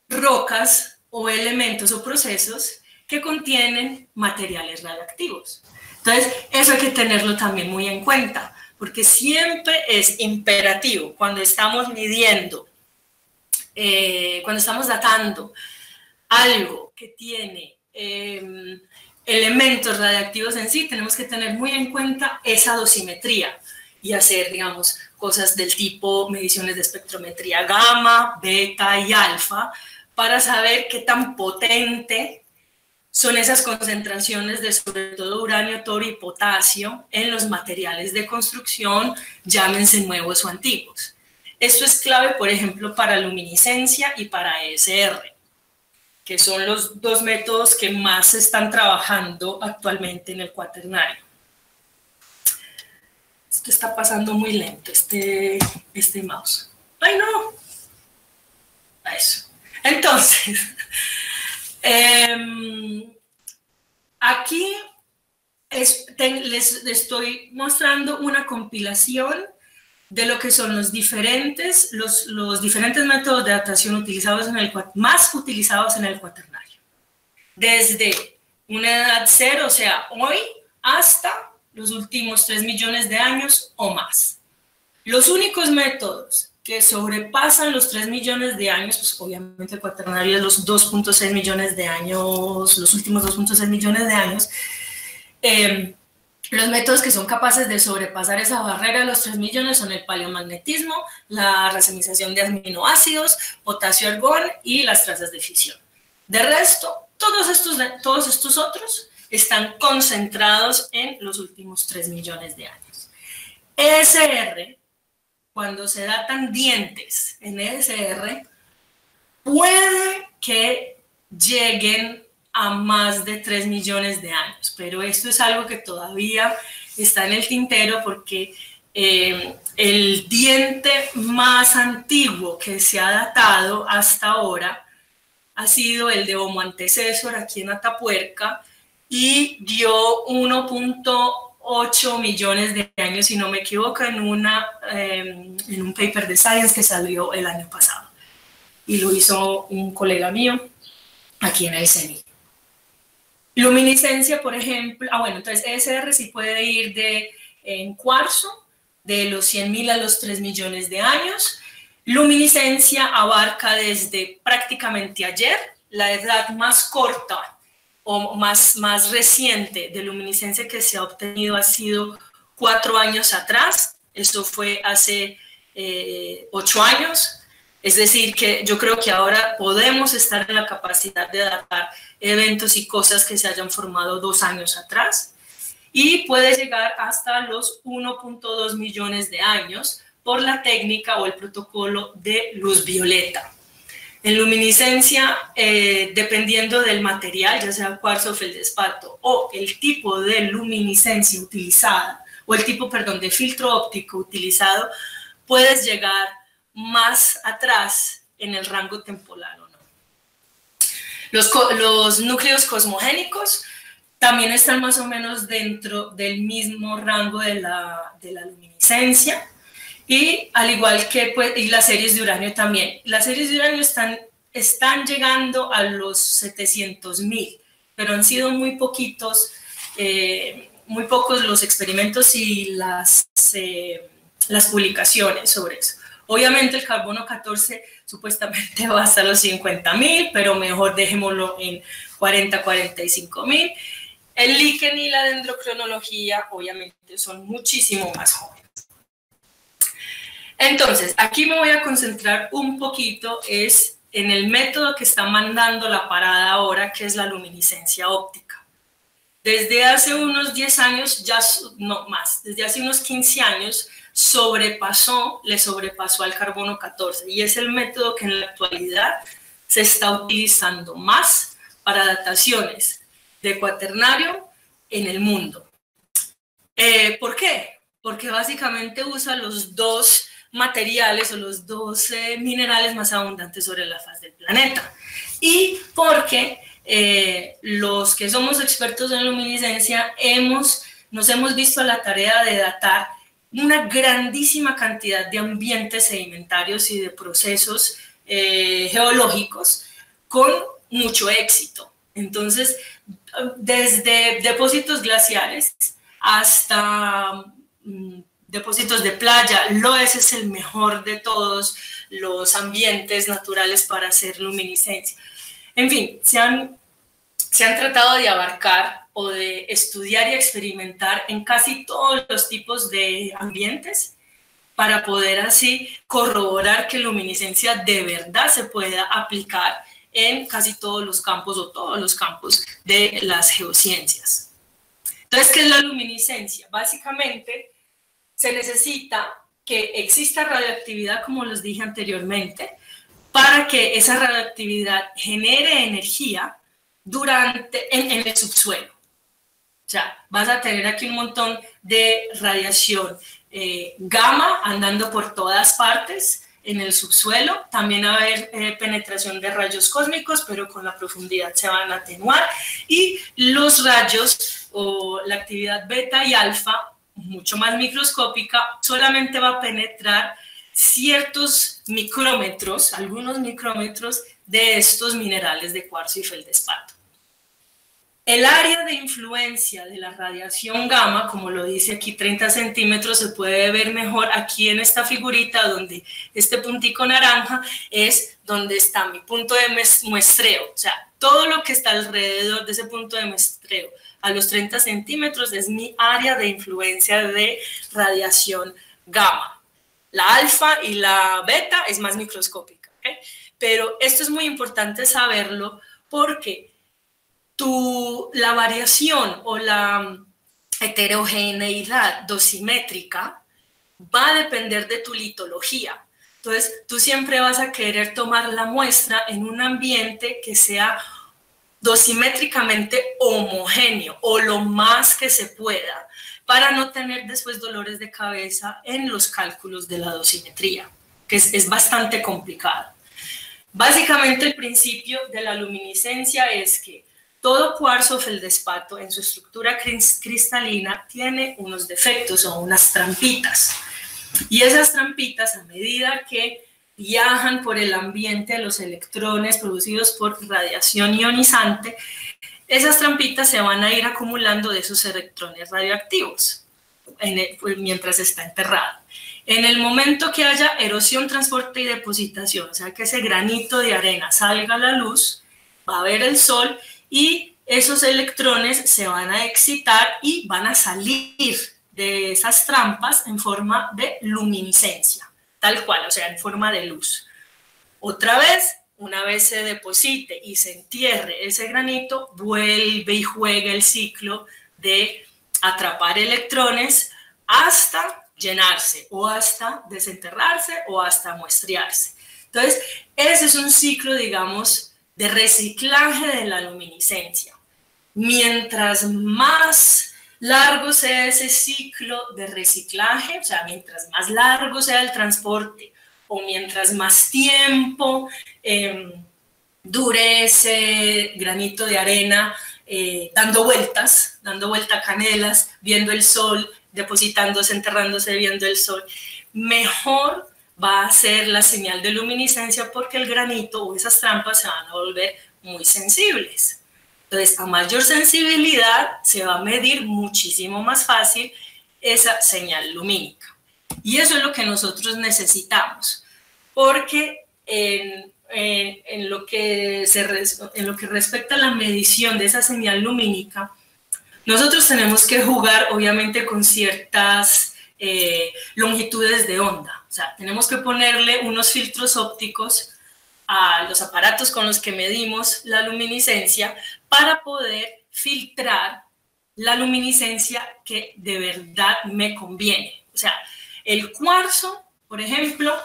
rocas o elementos o procesos que contienen materiales radioactivos. Entonces, eso hay que tenerlo también muy en cuenta, porque siempre es imperativo cuando estamos midiendo, cuando estamos datando algo que tiene elementos radiactivos en sí, tenemos que tener muy en cuenta esa dosimetría y hacer, digamos, cosas del tipo mediciones de espectrometría gamma, beta y alfa para saber qué tan potente son esas concentraciones de sobre todo uranio, torio y potasio en los materiales de construcción, llámense nuevos o antiguos. Esto es clave, por ejemplo, para luminiscencia y para ESR, que son los dos métodos que más se están trabajando actualmente en el cuaternario. Esto está pasando muy lento, este mouse. ¡Ay, no! Eso. Entonces, aquí les estoy mostrando una compilación de lo que son los diferentes métodos de datación utilizados más utilizados en el cuaternario. Desde una edad cero, o sea, hoy, hasta los últimos 3 millones de años o más. Los únicos métodos que sobrepasan los 3 millones de años, pues obviamente el cuaternario es los 2.6 millones de años, los últimos 2.6 millones de años, los métodos que son capaces de sobrepasar esa barrera de los 3 millones son el paleomagnetismo, la racemización de aminoácidos, potasio-argón y las trazas de fisión. De resto, todos estos otros están concentrados en los últimos 3 millones de años. ESR, cuando se datan dientes en ESR, puede que lleguen a más de 3 millones de años, pero esto es algo que todavía está en el tintero porque el diente más antiguo que se ha datado hasta ahora ha sido el de Homo antecesor aquí en Atapuerca y dio 1.8 millones de años, si no me equivoco, en un paper de Science que salió el año pasado. Y lo hizo un colega mío aquí en el CENI. Luminiscencia, por ejemplo, entonces ESR sí puede ir en cuarzo, de los 100.000 a los 3 millones de años. Luminiscencia abarca desde prácticamente ayer, la edad más corta o más reciente de luminiscencia que se ha obtenido ha sido 4 años atrás, esto fue hace 8 años. Es decir, que yo creo que ahora podemos estar en la capacidad de datar eventos y cosas que se hayan formado 2 años atrás y puede llegar hasta los 1.2 millones de años por la técnica o el protocolo de luz violeta. En luminiscencia, dependiendo del material, ya sea cuarzo o feldespato, o el tipo de luminiscencia utilizada, o el tipo, perdón, de filtro óptico utilizado, puedes llegar más atrás en el rango temporal o no. Los núcleos cosmogénicos también están más o menos dentro del mismo rango de la luminiscencia y al igual que y las series de uranio también. Las series de uranio están llegando a los 700.000, pero han sido muy pocos los experimentos y las las publicaciones sobre eso. Obviamente el carbono 14 supuestamente va hasta los 50.000, pero mejor dejémoslo en 40.000-45.000. El líquen y la dendrocronología obviamente son muchísimo más jóvenes. Entonces, aquí me voy a concentrar un poquito es en el método que está mandando la parada ahora, que es la luminiscencia óptica. Desde hace unos 10 años, ya no más, desde hace unos 15 años, le sobrepasó al carbono 14 y es el método que en la actualidad se está utilizando más para dataciones de cuaternario en el mundo. ¿Por qué? Porque básicamente usa los dos materiales o los dos minerales más abundantes sobre la faz del planeta. Y porque los que somos expertos en luminiscencia nos hemos visto a la tarea de datar una grandísima cantidad de ambientes sedimentarios y de procesos geológicos con mucho éxito. Entonces, desde depósitos glaciares hasta depósitos de playa, ese es el mejor de todos los ambientes naturales para hacer luminiscencia. En fin, se han tratado de abarcar o de estudiar y experimentar en casi todos los tipos de ambientes para poder así corroborar que luminiscencia de verdad se pueda aplicar en casi todos los campos o todos los campos de las geociencias. Entonces, ¿qué es la luminiscencia? Básicamente, se necesita que exista radioactividad, como les dije anteriormente, para que esa radioactividad genere energía en el subsuelo. O sea, vas a tener aquí un montón de radiación gamma andando por todas partes en el subsuelo. También va a haber penetración de rayos cósmicos, pero con la profundidad se van a atenuar. Y los rayos o la actividad beta y alfa, mucho más microscópica, solamente va a penetrar ciertos micrómetros, algunos micrómetros de estos minerales de cuarzo y feldespato. El área de influencia de la radiación gamma, como lo dice aquí, 30 centímetros, se puede ver mejor aquí en esta figurita, donde este puntico naranja es donde está mi punto de muestreo. O sea, todo lo que está alrededor de ese punto de muestreo a los 30 centímetros es mi área de influencia de radiación gamma. La alfa y la beta es más microscópica, ¿okay? Pero esto es muy importante saberlo porque la variación o la heterogeneidad dosimétrica va a depender de tu litología. Entonces, tú siempre vas a querer tomar la muestra en un ambiente que sea dosimétricamente homogéneo o lo más que se pueda para no tener después dolores de cabeza en los cálculos de la dosimetría, que es bastante complicado. Básicamente el principio de la luminiscencia es que todo cuarzo feldespato en su estructura cristalina tiene unos defectos o unas trampitas. Y esas trampitas, a medida que viajan por el ambiente los electrones producidos por radiación ionizante, esas trampitas se van a ir acumulando de esos electrones radioactivos mientras está enterrado. En el momento que haya erosión, transporte y depositación, o sea que ese granito de arena salga a la luz, va a haber el sol y esos electrones se van a excitar y van a salir de esas trampas en forma de luminiscencia, tal cual, o sea, en forma de luz. Otra vez, una vez se deposite y se entierre ese granito, vuelve y juega el ciclo de atrapar electrones hasta llenarse o hasta desenterrarse o hasta muestrearse. Entonces, ese es un ciclo, digamos, de reciclaje de la luminiscencia. Mientras más largo sea ese ciclo de reciclaje, o sea, mientras más largo sea el transporte o mientras más tiempo dure ese granito de arena dando vueltas canelas, viendo el sol, depositándose, enterrándose, viendo el sol, mejor va a ser la señal de luminiscencia porque el granito o esas trampas se van a volver muy sensibles. Entonces, a mayor sensibilidad se va a medir muchísimo más fácil esa señal lumínica. Y eso es lo que nosotros necesitamos, porque en lo que respecta a la medición de esa señal lumínica, nosotros tenemos que jugar obviamente con ciertas longitudes de onda. O sea, tenemos que ponerle unos filtros ópticos a los aparatos con los que medimos la luminiscencia para poder filtrar la luminiscencia que de verdad me conviene. O sea, el cuarzo, por ejemplo,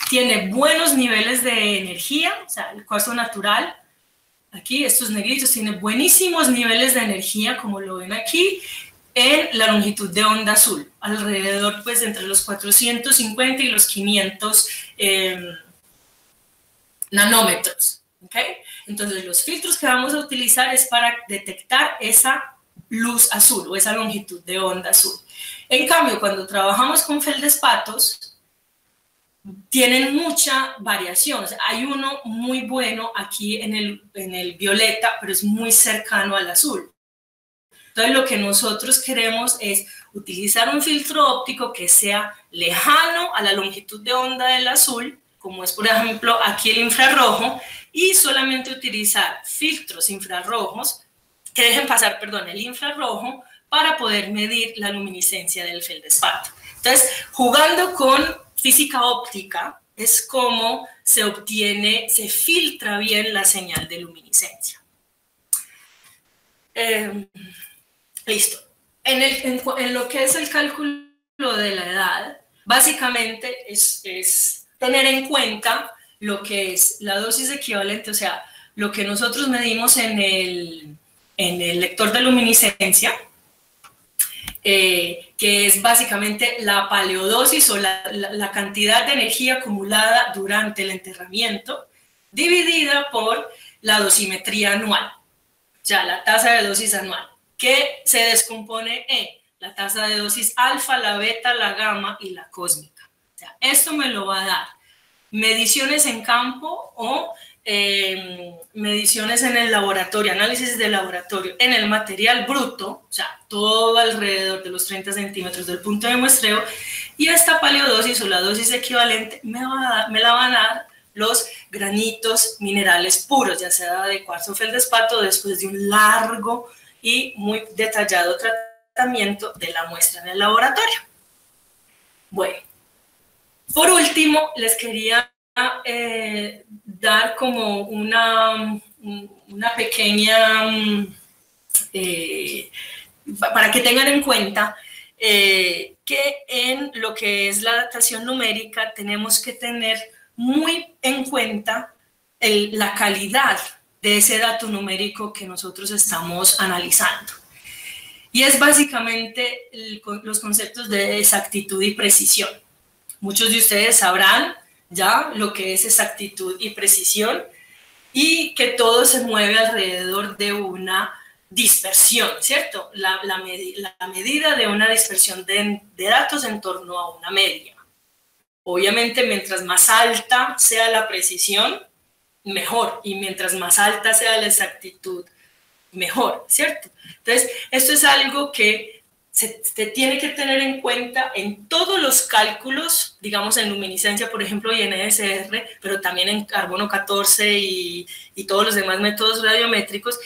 tiene buenos niveles de energía, o sea, el cuarzo natural, aquí estos negritos tienen buenísimos niveles de energía, como lo ven aquí, en la longitud de onda azul, alrededor pues entre los 450 y los 500 nanómetros, ¿ok? Entonces los filtros que vamos a utilizar es para detectar esa luz azul o esa longitud de onda azul. En cambio, cuando trabajamos con feldespatos, tienen mucha variación. O sea, hay uno muy bueno aquí en el violeta, pero es muy cercano al azul. Entonces lo que nosotros queremos es utilizar un filtro óptico que sea lejano a la longitud de onda del azul, como es por ejemplo aquí el infrarrojo, y solamente utilizar filtros infrarrojos que dejen pasar, perdón, el infrarrojo para poder medir la luminiscencia del feldespato. Entonces, jugando con física óptica es como se obtiene, se filtra bien la señal de luminiscencia. Listo. En lo que es el cálculo de la edad, básicamente es tener en cuenta lo que es la dosis equivalente, o sea, lo que nosotros medimos en el lector de luminiscencia, que es básicamente la paleodosis o la cantidad de energía acumulada durante el enterramiento, dividida por la dosimetría anual, o sea, la tasa de dosis anual, que se descompone en la tasa de dosis alfa, la beta, la gamma y la cósmica. O sea, esto me lo va a dar mediciones en campo o mediciones en el laboratorio, análisis de laboratorio en el material bruto, o sea, todo alrededor de los 30 centímetros del punto de muestreo, y esta paleodosis o la dosis equivalente me la van a dar los granitos minerales puros, ya sea de cuarzo feldespato, después de un largo y muy detallado tratamiento de la muestra en el laboratorio. Bueno, por último, les quería dar como una pequeña, para que tengan en cuenta que en lo que es la datación numérica tenemos que tener muy en cuenta la calidad de ese dato numérico que nosotros estamos analizando. Y es básicamente los conceptos de exactitud y precisión. Muchos de ustedes sabrán ya lo que es exactitud y precisión y que todo se mueve alrededor de una dispersión, ¿cierto? La medida de una dispersión de datos en torno a una media. Obviamente, mientras más alta sea la precisión, mejor, y mientras más alta sea la exactitud, mejor, ¿cierto? Entonces, esto es algo que se tiene que tener en cuenta en todos los cálculos, digamos en luminiscencia, por ejemplo, y en ESR, pero también en carbono 14 y todos los demás métodos radiométricos.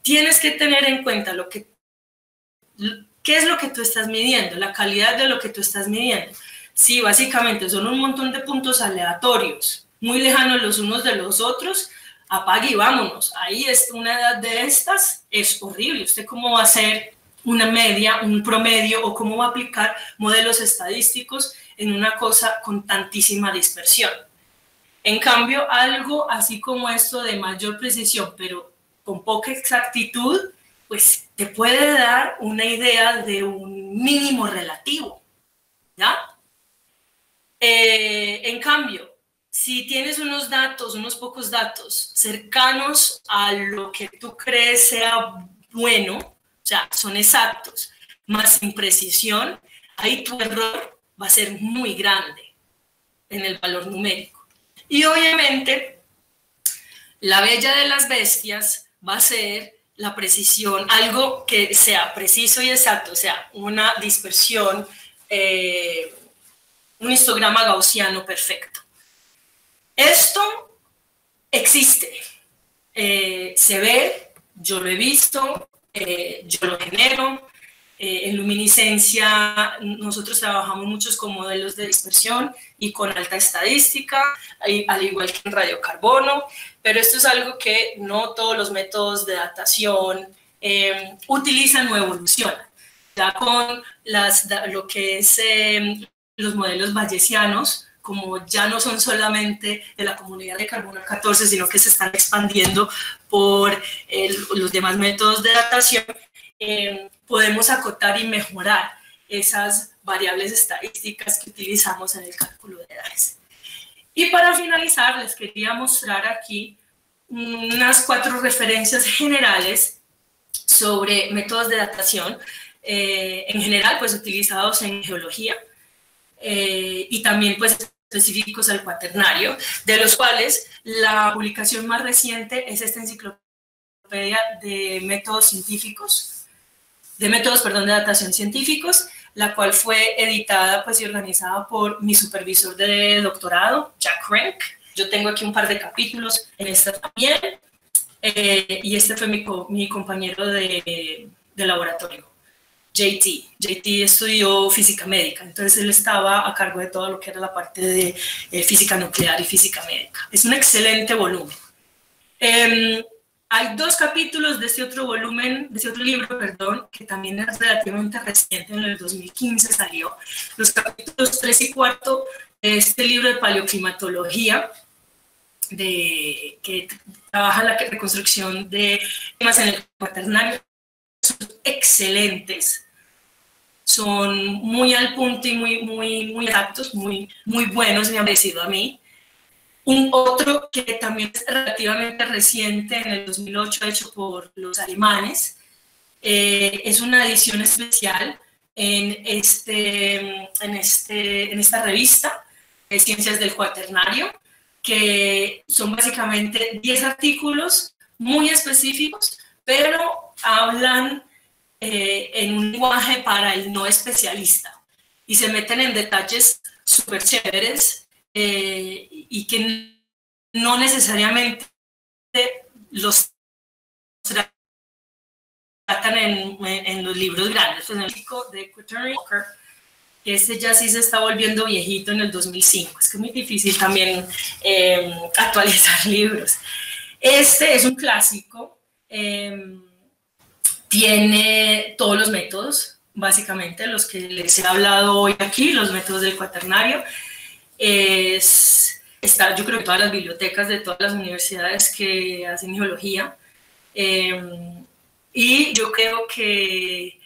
Tienes que tener en cuenta qué es lo que tú estás midiendo, la calidad de lo que tú estás midiendo. Sí, básicamente son un montón de puntos aleatorios, muy lejanos los unos de los otros, apague y vámonos. Ahí es una edad de estas, es horrible. ¿Usted cómo va a hacer una media, un promedio, o cómo va a aplicar modelos estadísticos en una cosa con tantísima dispersión? En cambio, algo así como esto de mayor precisión, pero con poca exactitud, pues te puede dar una idea de un mínimo relativo, ¿ya? En cambio, si tienes unos datos, unos pocos datos cercanos a lo que tú crees sea bueno, o sea, son exactos, más sin precisión, ahí tu error va a ser muy grande en el valor numérico. Y obviamente, la bella de las bestias va a ser la precisión, algo que sea preciso y exacto, o sea, una dispersión, un histograma gaussiano perfecto. Esto existe, se ve, yo lo he visto, yo lo genero. En luminiscencia nosotros trabajamos muchos con modelos de dispersión y con alta estadística, al igual que en radiocarbono, pero esto es algo que no todos los métodos de datación utilizan o evolucionan. Ya con lo que es los modelos bayesianos, como ya no son solamente de la comunidad de carbono 14, sino que se están expandiendo por los demás métodos de datación, podemos acotar y mejorar esas variables estadísticas que utilizamos en el cálculo de edades. Y para finalizar, les quería mostrar aquí unas 4 referencias generales sobre métodos de datación, en general, pues utilizados en geología, y también pues específicos al cuaternario, de los cuales la publicación más reciente es esta enciclopedia de métodos científicos, de datación científicos, la cual fue editada pues, y organizada por mi supervisor de doctorado, Jack Rank. Yo tengo aquí un par de capítulos en esta también, y este fue mi compañero de laboratorio, JT. JT estudió física médica, entonces él estaba a cargo de todo lo que era la parte de física nuclear y física médica. Es un excelente volumen. Hay 2 capítulos de este otro volumen, de este otro libro, perdón, que también es relativamente reciente, en el 2015 salió. Los capítulos 3 y 4 de este libro de paleoclimatología, que trabaja la reconstrucción de temas en el cuaternario, son excelentes. Son muy al punto y muy exactos, muy buenos, me ha parecido a mí. Un otro que también es relativamente reciente, en el 2008, hecho por los alemanes, es una edición especial en esta revista de Ciencias del Cuaternario, que son básicamente 10 artículos muy específicos, pero hablan en un lenguaje para el no especialista y se meten en detalles súper chéveres, y que no necesariamente los tratan en los libros grandes. Pues en el chico de Quaternary Walker, este ya sí se está volviendo viejito en el 2005. Es que es muy difícil también actualizar libros. Este es un clásico. Tiene todos los métodos, básicamente los que les he hablado hoy aquí, los métodos del cuaternario. Está, yo creo, que todas las bibliotecas de todas las universidades que hacen geología. Y yo creo que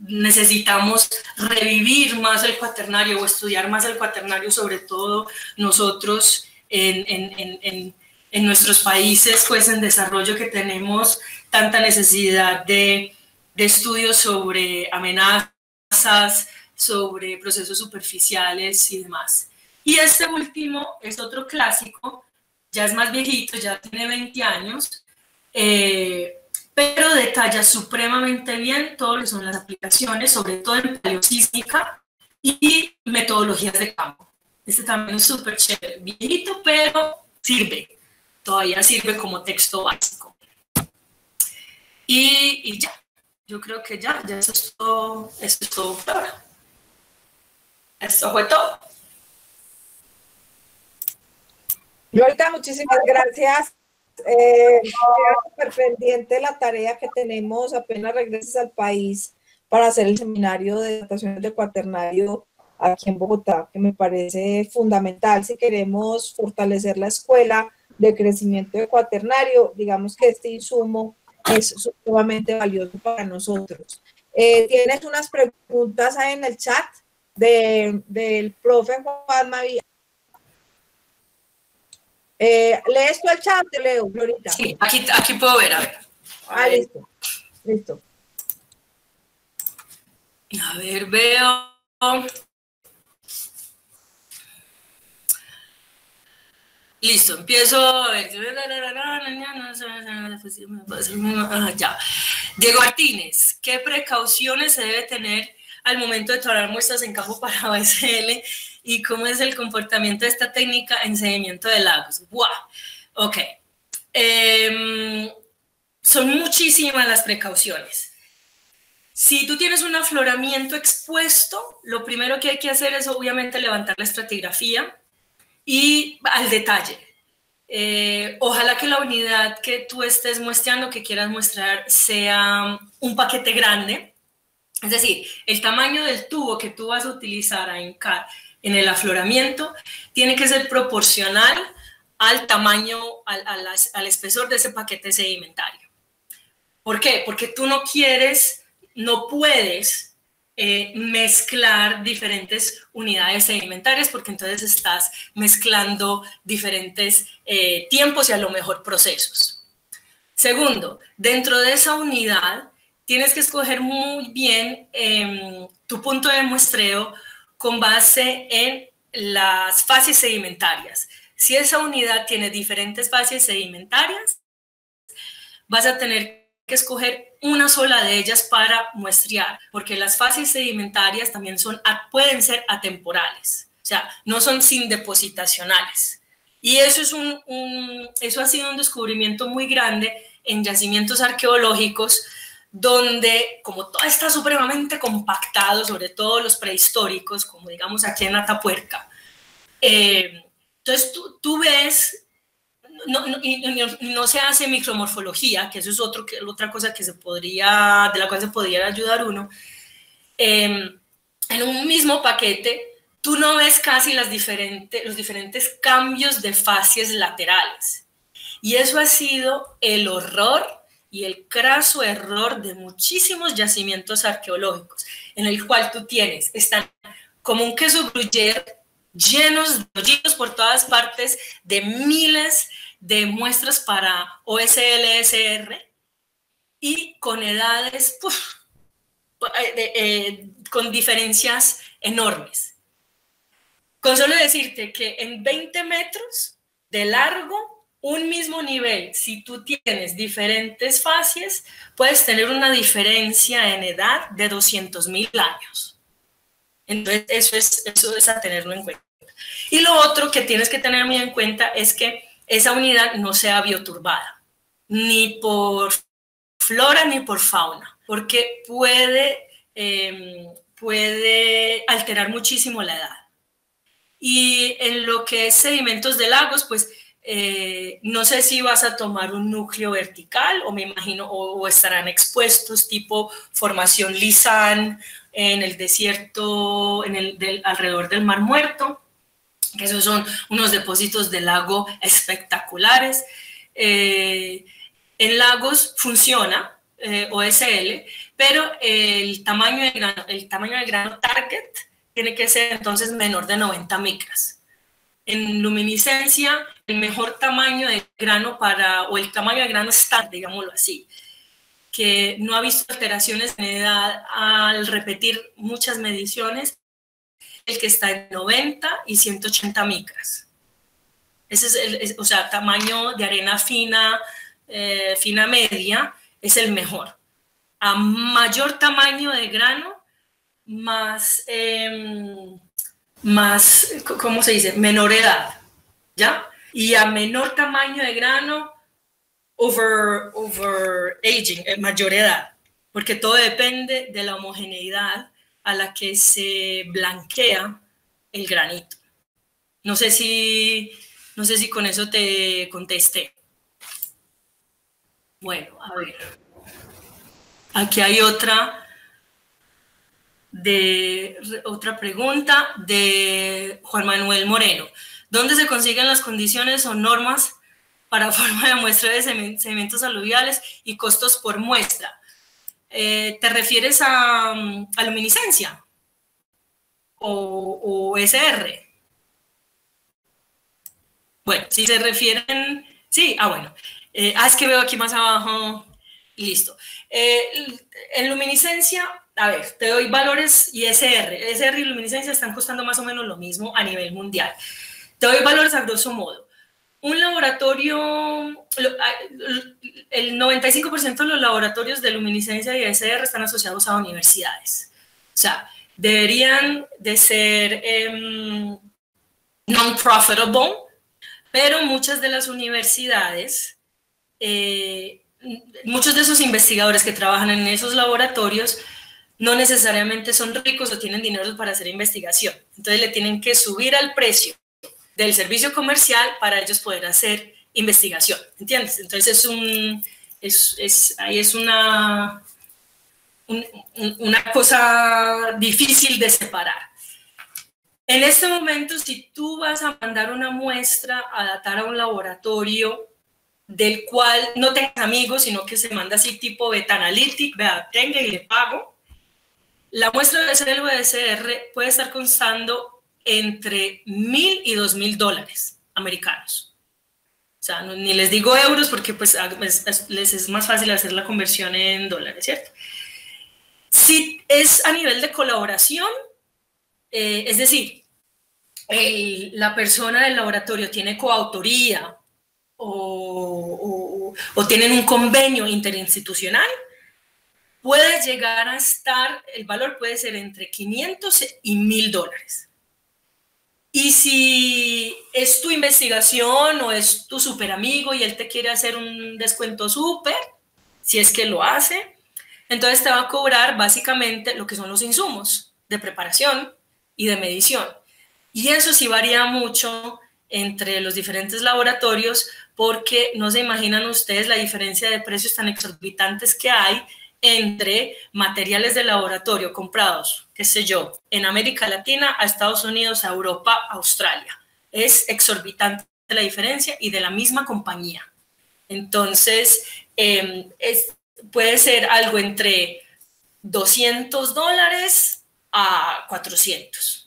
necesitamos revivir más el cuaternario o estudiar más el cuaternario, sobre todo nosotros en nuestros países pues, en desarrollo, que tenemos tanta necesidad de estudios sobre amenazas, sobre procesos superficiales y demás. Y este último es otro clásico, ya es más viejito, ya tiene 20 años, pero detalla supremamente bien todo lo que son las aplicaciones, sobre todo en paleosísmica y metodologías de campo. Este también es súper chévere, viejito, pero sirve, todavía sirve como texto básico. Y ya, yo creo que ya eso es todo por ahora. Eso fue todo. Glorita, muchísimas gracias. Súper pendiente la tarea que tenemos apenas regreses al país para hacer el seminario de dataciones de cuaternario aquí en Bogotá, que me parece fundamental si queremos fortalecer la escuela de crecimiento de cuaternario. Digamos que este insumo es sumamente valioso para nosotros. Tienes unas preguntas ahí en el chat del profe Juan María. ¿Lees tú el chat? Te leo, Glorita. Sí, aquí puedo ver, a ver. Listo. A ver, veo. Listo, empiezo a ver. Ya. Diego Martínez, ¿qué precauciones se debe tener al momento de tomar muestras en campo para OSL y cómo es el comportamiento de esta técnica en seguimiento de lagos? ¡Wow! Ok. Son muchísimas las precauciones. Si tú tienes un afloramiento expuesto, lo primero que hay que hacer es obviamente levantar la estratigrafía y al detalle. Ojalá que la unidad que tú estés muestreando, que quieras mostrar, sea un paquete grande. Es decir, el tamaño del tubo que tú vas a utilizar a hincar en el afloramiento tiene que ser proporcional al tamaño, al espesor de ese paquete sedimentario. ¿Por qué? Porque tú no puedes mezclar diferentes unidades sedimentarias, porque entonces estás mezclando diferentes tiempos y a lo mejor procesos. Segundo, dentro de esa unidad tienes que escoger muy bien tu punto de muestreo con base en las fases sedimentarias. Si esa unidad tiene diferentes fases sedimentarias, vas a tener que escoger una sola de ellas para muestrear, porque las fases sedimentarias también pueden ser atemporales, o sea, no son sin depositacionales. Y eso, eso ha sido un descubrimiento muy grande en yacimientos arqueológicos, donde como todo está supremamente compactado, sobre todo los prehistóricos, como digamos aquí en Atapuerca, entonces tú ves... No se hace micromorfología, que eso es otra cosa de la cual se podría ayudar uno. En un mismo paquete, tú no ves casi los diferentes cambios de facies laterales. Y eso ha sido el horror y el craso error de muchísimos yacimientos arqueológicos, en el cual están como un queso gruyère, llenos de hoyitos por todas partes, de miles de muestras para OSL-SR y con edades con diferencias enormes. Con solo decirte que en 20 metros de largo, un mismo nivel, si tú tienes diferentes fases, puedes tener una diferencia en edad de 200.000 años. Entonces, eso es a tenerlo en cuenta. Y lo otro que tienes que tener muy en cuenta es que esa unidad no sea bioturbada, ni por flora ni por fauna, porque puede alterar muchísimo la edad. Y en lo que es sedimentos de lagos, pues no sé si vas a tomar un núcleo vertical o me imagino, o estarán expuestos tipo formación Lisán en el desierto, alrededor del Mar Muerto, que esos son unos depósitos de lago espectaculares. En lagos funciona OSL, pero el tamaño del grano target tiene que ser entonces menor de 90 micras. En luminiscencia, el mejor tamaño de grano o el tamaño de grano estándar, digámoslo así, que no ha visto alteraciones en edad al repetir muchas mediciones, el que está en 90 y 180 micras. Ese es o sea, tamaño de arena fina, fina media, es el mejor. A mayor tamaño de grano, más, ¿cómo se dice? Menor edad, ¿ya? Y a menor tamaño de grano, overaging, mayor edad, porque todo depende de la homogeneidad a la que se blanquea el granito. No sé si con eso te contesté. Bueno, a ver. Aquí hay otra pregunta de Juan Manuel Moreno. ¿Dónde se consiguen las condiciones o normas para forma de muestra de sedimentos aluviales y costos por muestra? ¿Te refieres a luminiscencia o SR? Bueno, si se refieren, sí, bueno. Es que veo aquí más abajo, listo. En luminiscencia, a ver, te doy valores y SR. SR y luminiscencia están costando más o menos lo mismo a nivel mundial. Te doy valores a grosso modo. Un laboratorio, el 95% de los laboratorios de luminiscencia y ECR están asociados a universidades. O sea, deberían de ser non-profitable, pero muchas de las universidades, muchos de esos investigadores que trabajan en esos laboratorios no necesariamente son ricos o tienen dinero para hacer investigación. Entonces le tienen que subir al precio del servicio comercial para ellos poder hacer investigación, ¿entiendes? Entonces ahí es una cosa difícil de separar. En este momento, si tú vas a mandar una muestra a datar a un laboratorio del cual no tengas amigos, sino que se manda así tipo beta analytic, vea, tenga y le pago, la muestra de célula de ECR puede estar costando entre $1,000 y $2,000 americanos. O sea, ni les digo euros porque pues les es más fácil hacer la conversión en dólares, ¿cierto? Si es a nivel de colaboración, es decir, la persona del laboratorio tiene coautoría o tienen un convenio interinstitucional, puede llegar a estar, el valor puede ser entre $500 y $1,000. Y si es tu investigación o es tu súper amigo y él te quiere hacer un descuento súper, si es que lo hace, entonces te va a cobrar básicamente lo que son los insumos de preparación y de medición. Y eso sí varía mucho entre los diferentes laboratorios porque no se imaginan ustedes la diferencia de precios tan exorbitantes que hay entre materiales de laboratorio comprados, qué sé yo, en América Latina, a Estados Unidos, a Europa, a Australia. Es exorbitante la diferencia y de la misma compañía. Entonces, puede ser algo entre $200 a $400.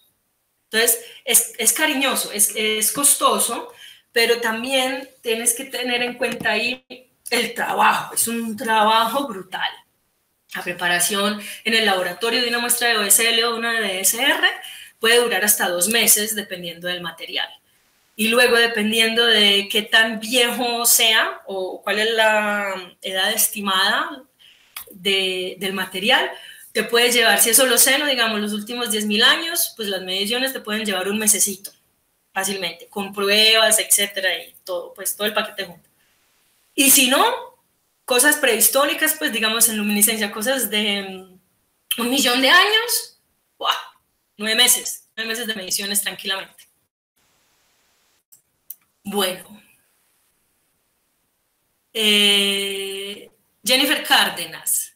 Entonces, es cariñoso, es costoso, pero también tienes que tener en cuenta ahí el trabajo. Es un trabajo brutal. La preparación en el laboratorio de una muestra de OSL o una de ECR puede durar hasta 2 meses dependiendo del material. Y luego, dependiendo de qué tan viejo sea o cuál es la edad estimada del material, te puede llevar, si es Holoceno, digamos, los últimos 10.000 años, pues las mediciones te pueden llevar un mesecito, fácilmente, con pruebas, etcétera, y todo, pues todo el paquete junto. Y si no, cosas prehistóricas, pues digamos en luminiscencia, cosas de 1.000.000 de años, ¡buah! 9 meses de mediciones tranquilamente. Bueno. Jennifer Cárdenas.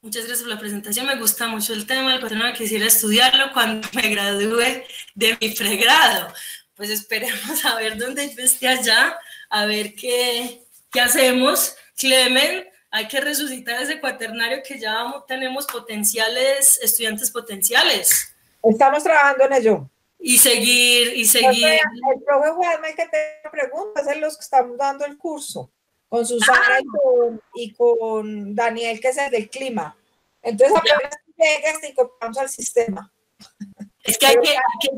Muchas gracias por la presentación, me gusta mucho el tema, el cuaternario quisiera estudiarlo cuando me gradúe de mi pregrado. Pues esperemos a ver dónde yo esté allá, a ver qué hacemos. Clemen, hay que resucitar ese cuaternario que ya tenemos estudiantes potenciales. Estamos trabajando en ello. Y seguir. El profe Juanma, que te pregunta, es los que estamos dando el curso, con Susana y con Daniel, que es el del clima. Entonces, apenas llegas y copiamos al sistema. Es que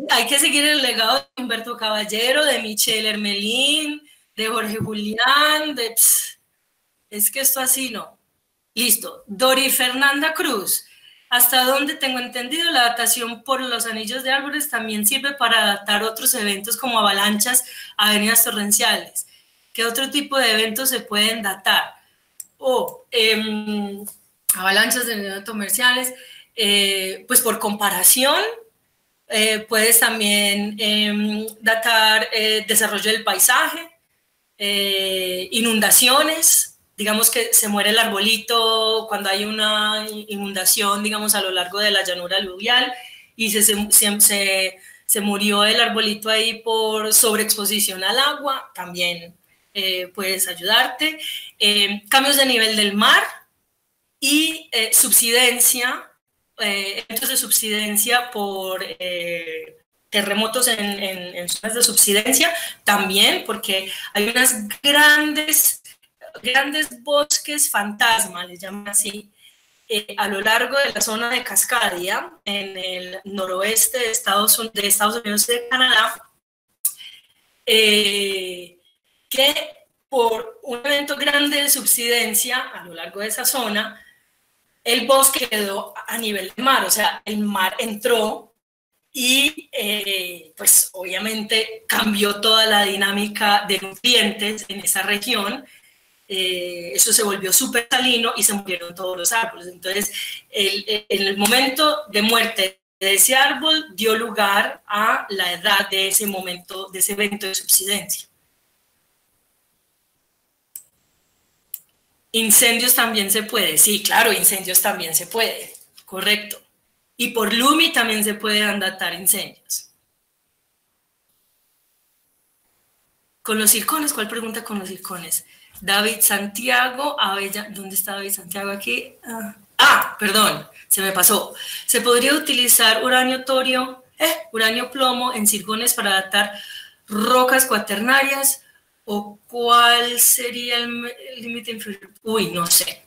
hay que seguir el legado de Humberto Caballero, de Michelle Hermelín, de Jorge Julián, es que esto así no. Listo. Dori Fernanda Cruz. Hasta donde tengo entendido, la datación por los anillos de árboles también sirve para datar otros eventos como avalanchas, avenidas torrenciales. ¿Qué otro tipo de eventos se pueden datar? Avalanchas de avenidas torrenciales, pues por comparación, puedes también datar desarrollo del paisaje, inundaciones. Digamos que se muere el arbolito cuando hay una inundación, digamos, a lo largo de la llanura aluvial y se murió el arbolito ahí por sobreexposición al agua, también puedes ayudarte. Cambios de nivel del mar y subsidencia, eventos de subsidencia por terremotos en zonas de subsidencia, también porque hay unas grandes bosques fantasma, les llaman así, a lo largo de la zona de Cascadia, en el noroeste de Estados Unidos y de Canadá, que por un evento grande de subsidencia a lo largo de esa zona, el bosque quedó a nivel del mar, o sea, el mar entró y pues obviamente cambió toda la dinámica de nutrientes en esa región. Eso se volvió súper salino y se murieron todos los árboles. Entonces, en el momento de muerte de ese árbol dio lugar a la edad de ese momento, de ese evento de subsidencia. Incendios también se puede, sí, claro, incendios también se puede, correcto. Y por LUMI también se pueden datar incendios. Con los circones, ¿cuál pregunta con los circones? David Santiago, ¿dónde está David Santiago aquí? Perdón, se me pasó. ¿Se podría utilizar uranio torio, uranio plomo en circones para datar rocas cuaternarias? ¿O cuál sería el límite inferior? Uy, no sé.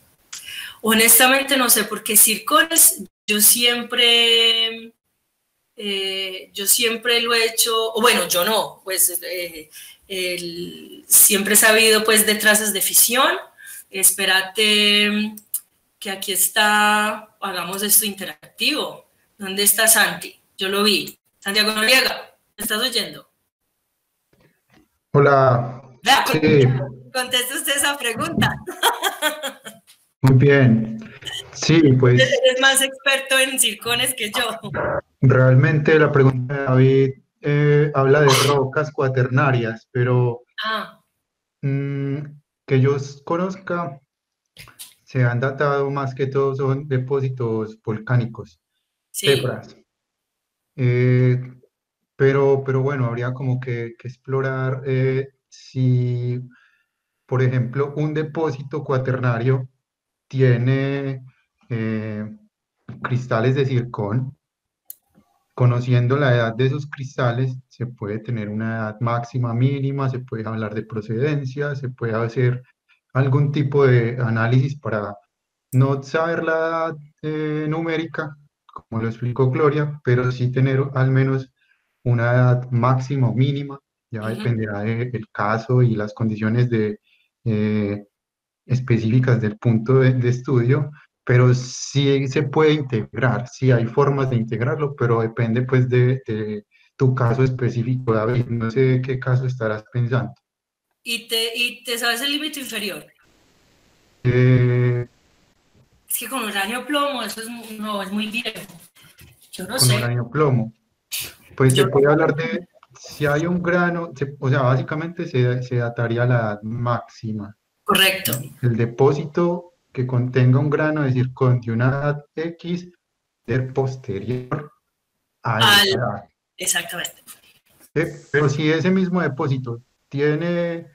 Honestamente no sé, porque circones yo siempre lo he hecho, o bueno, yo no, pues siempre he sabido pues de trazas de fisión. Espérate que aquí está, hagamos esto interactivo. ¿Dónde está Santi? Yo lo vi. Santiago Noriega, ¿me estás oyendo? Hola. Sí, Conteste usted esa pregunta. muy bien. Sí, pues Eres más experto en circones que yo. realmente la pregunta de David habla de rocas cuaternarias, pero que yo conozca, se han datado más que todo son depósitos volcánicos, Sí. tefras. Pero bueno, habría como que explorar si, por ejemplo, un depósito cuaternario tiene cristales de zircón. Conociendo la edad de esos cristales, se puede tener una edad máxima, mínima, se puede hablar de procedencia, se puede hacer algún tipo de análisis para no saber la edad numérica, como lo explicó Gloria, pero sí tener al menos una edad máxima o mínima, ya dependerá del caso y las condiciones específicas del punto de estudio, pero sí se puede integrar, sí hay formas de integrarlo, pero depende pues de tu caso específico, David. No sé qué caso estarás pensando. ¿Y te sabes el límite inferior? Eh, Es que con uranio plomo, eso es muy viejo. Yo no con sé. uranio plomo. Pues Yo se puede hablar de, si hay un grano, o sea, básicamente se dataría la edad máxima. Correcto. El depósito que contenga un grano de zircon de una edad X ser posterior a esa edad. Exactamente. Pero si ese mismo depósito tiene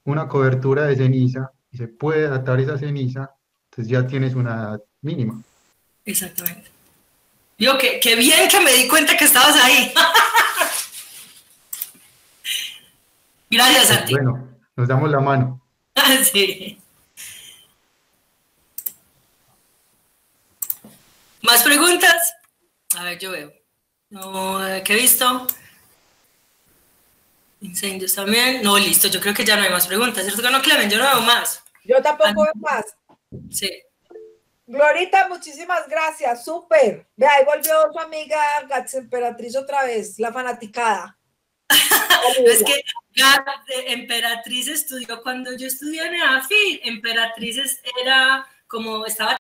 una cobertura de ceniza y se puede datar esa ceniza, entonces ya tienes una edad mínima. Exactamente. Digo, qué bien que me di cuenta que estabas ahí. Gracias a ti. Bueno, nos damos la mano. Sí. ¿Más preguntas? A ver, yo veo. No, ¿qué he visto? Incendios también. No, listo, yo creo que ya no hay más preguntas, ¿cierto que no, Clemen? Yo no veo más. Yo tampoco veo más. Sí. Glorita, muchísimas gracias, súper. Ve, ahí volvió su amiga Gats Emperatriz otra vez, la fanaticada. Es que Emperatriz estudió cuando yo estudié en EAFI. Emperatriz era como, estaba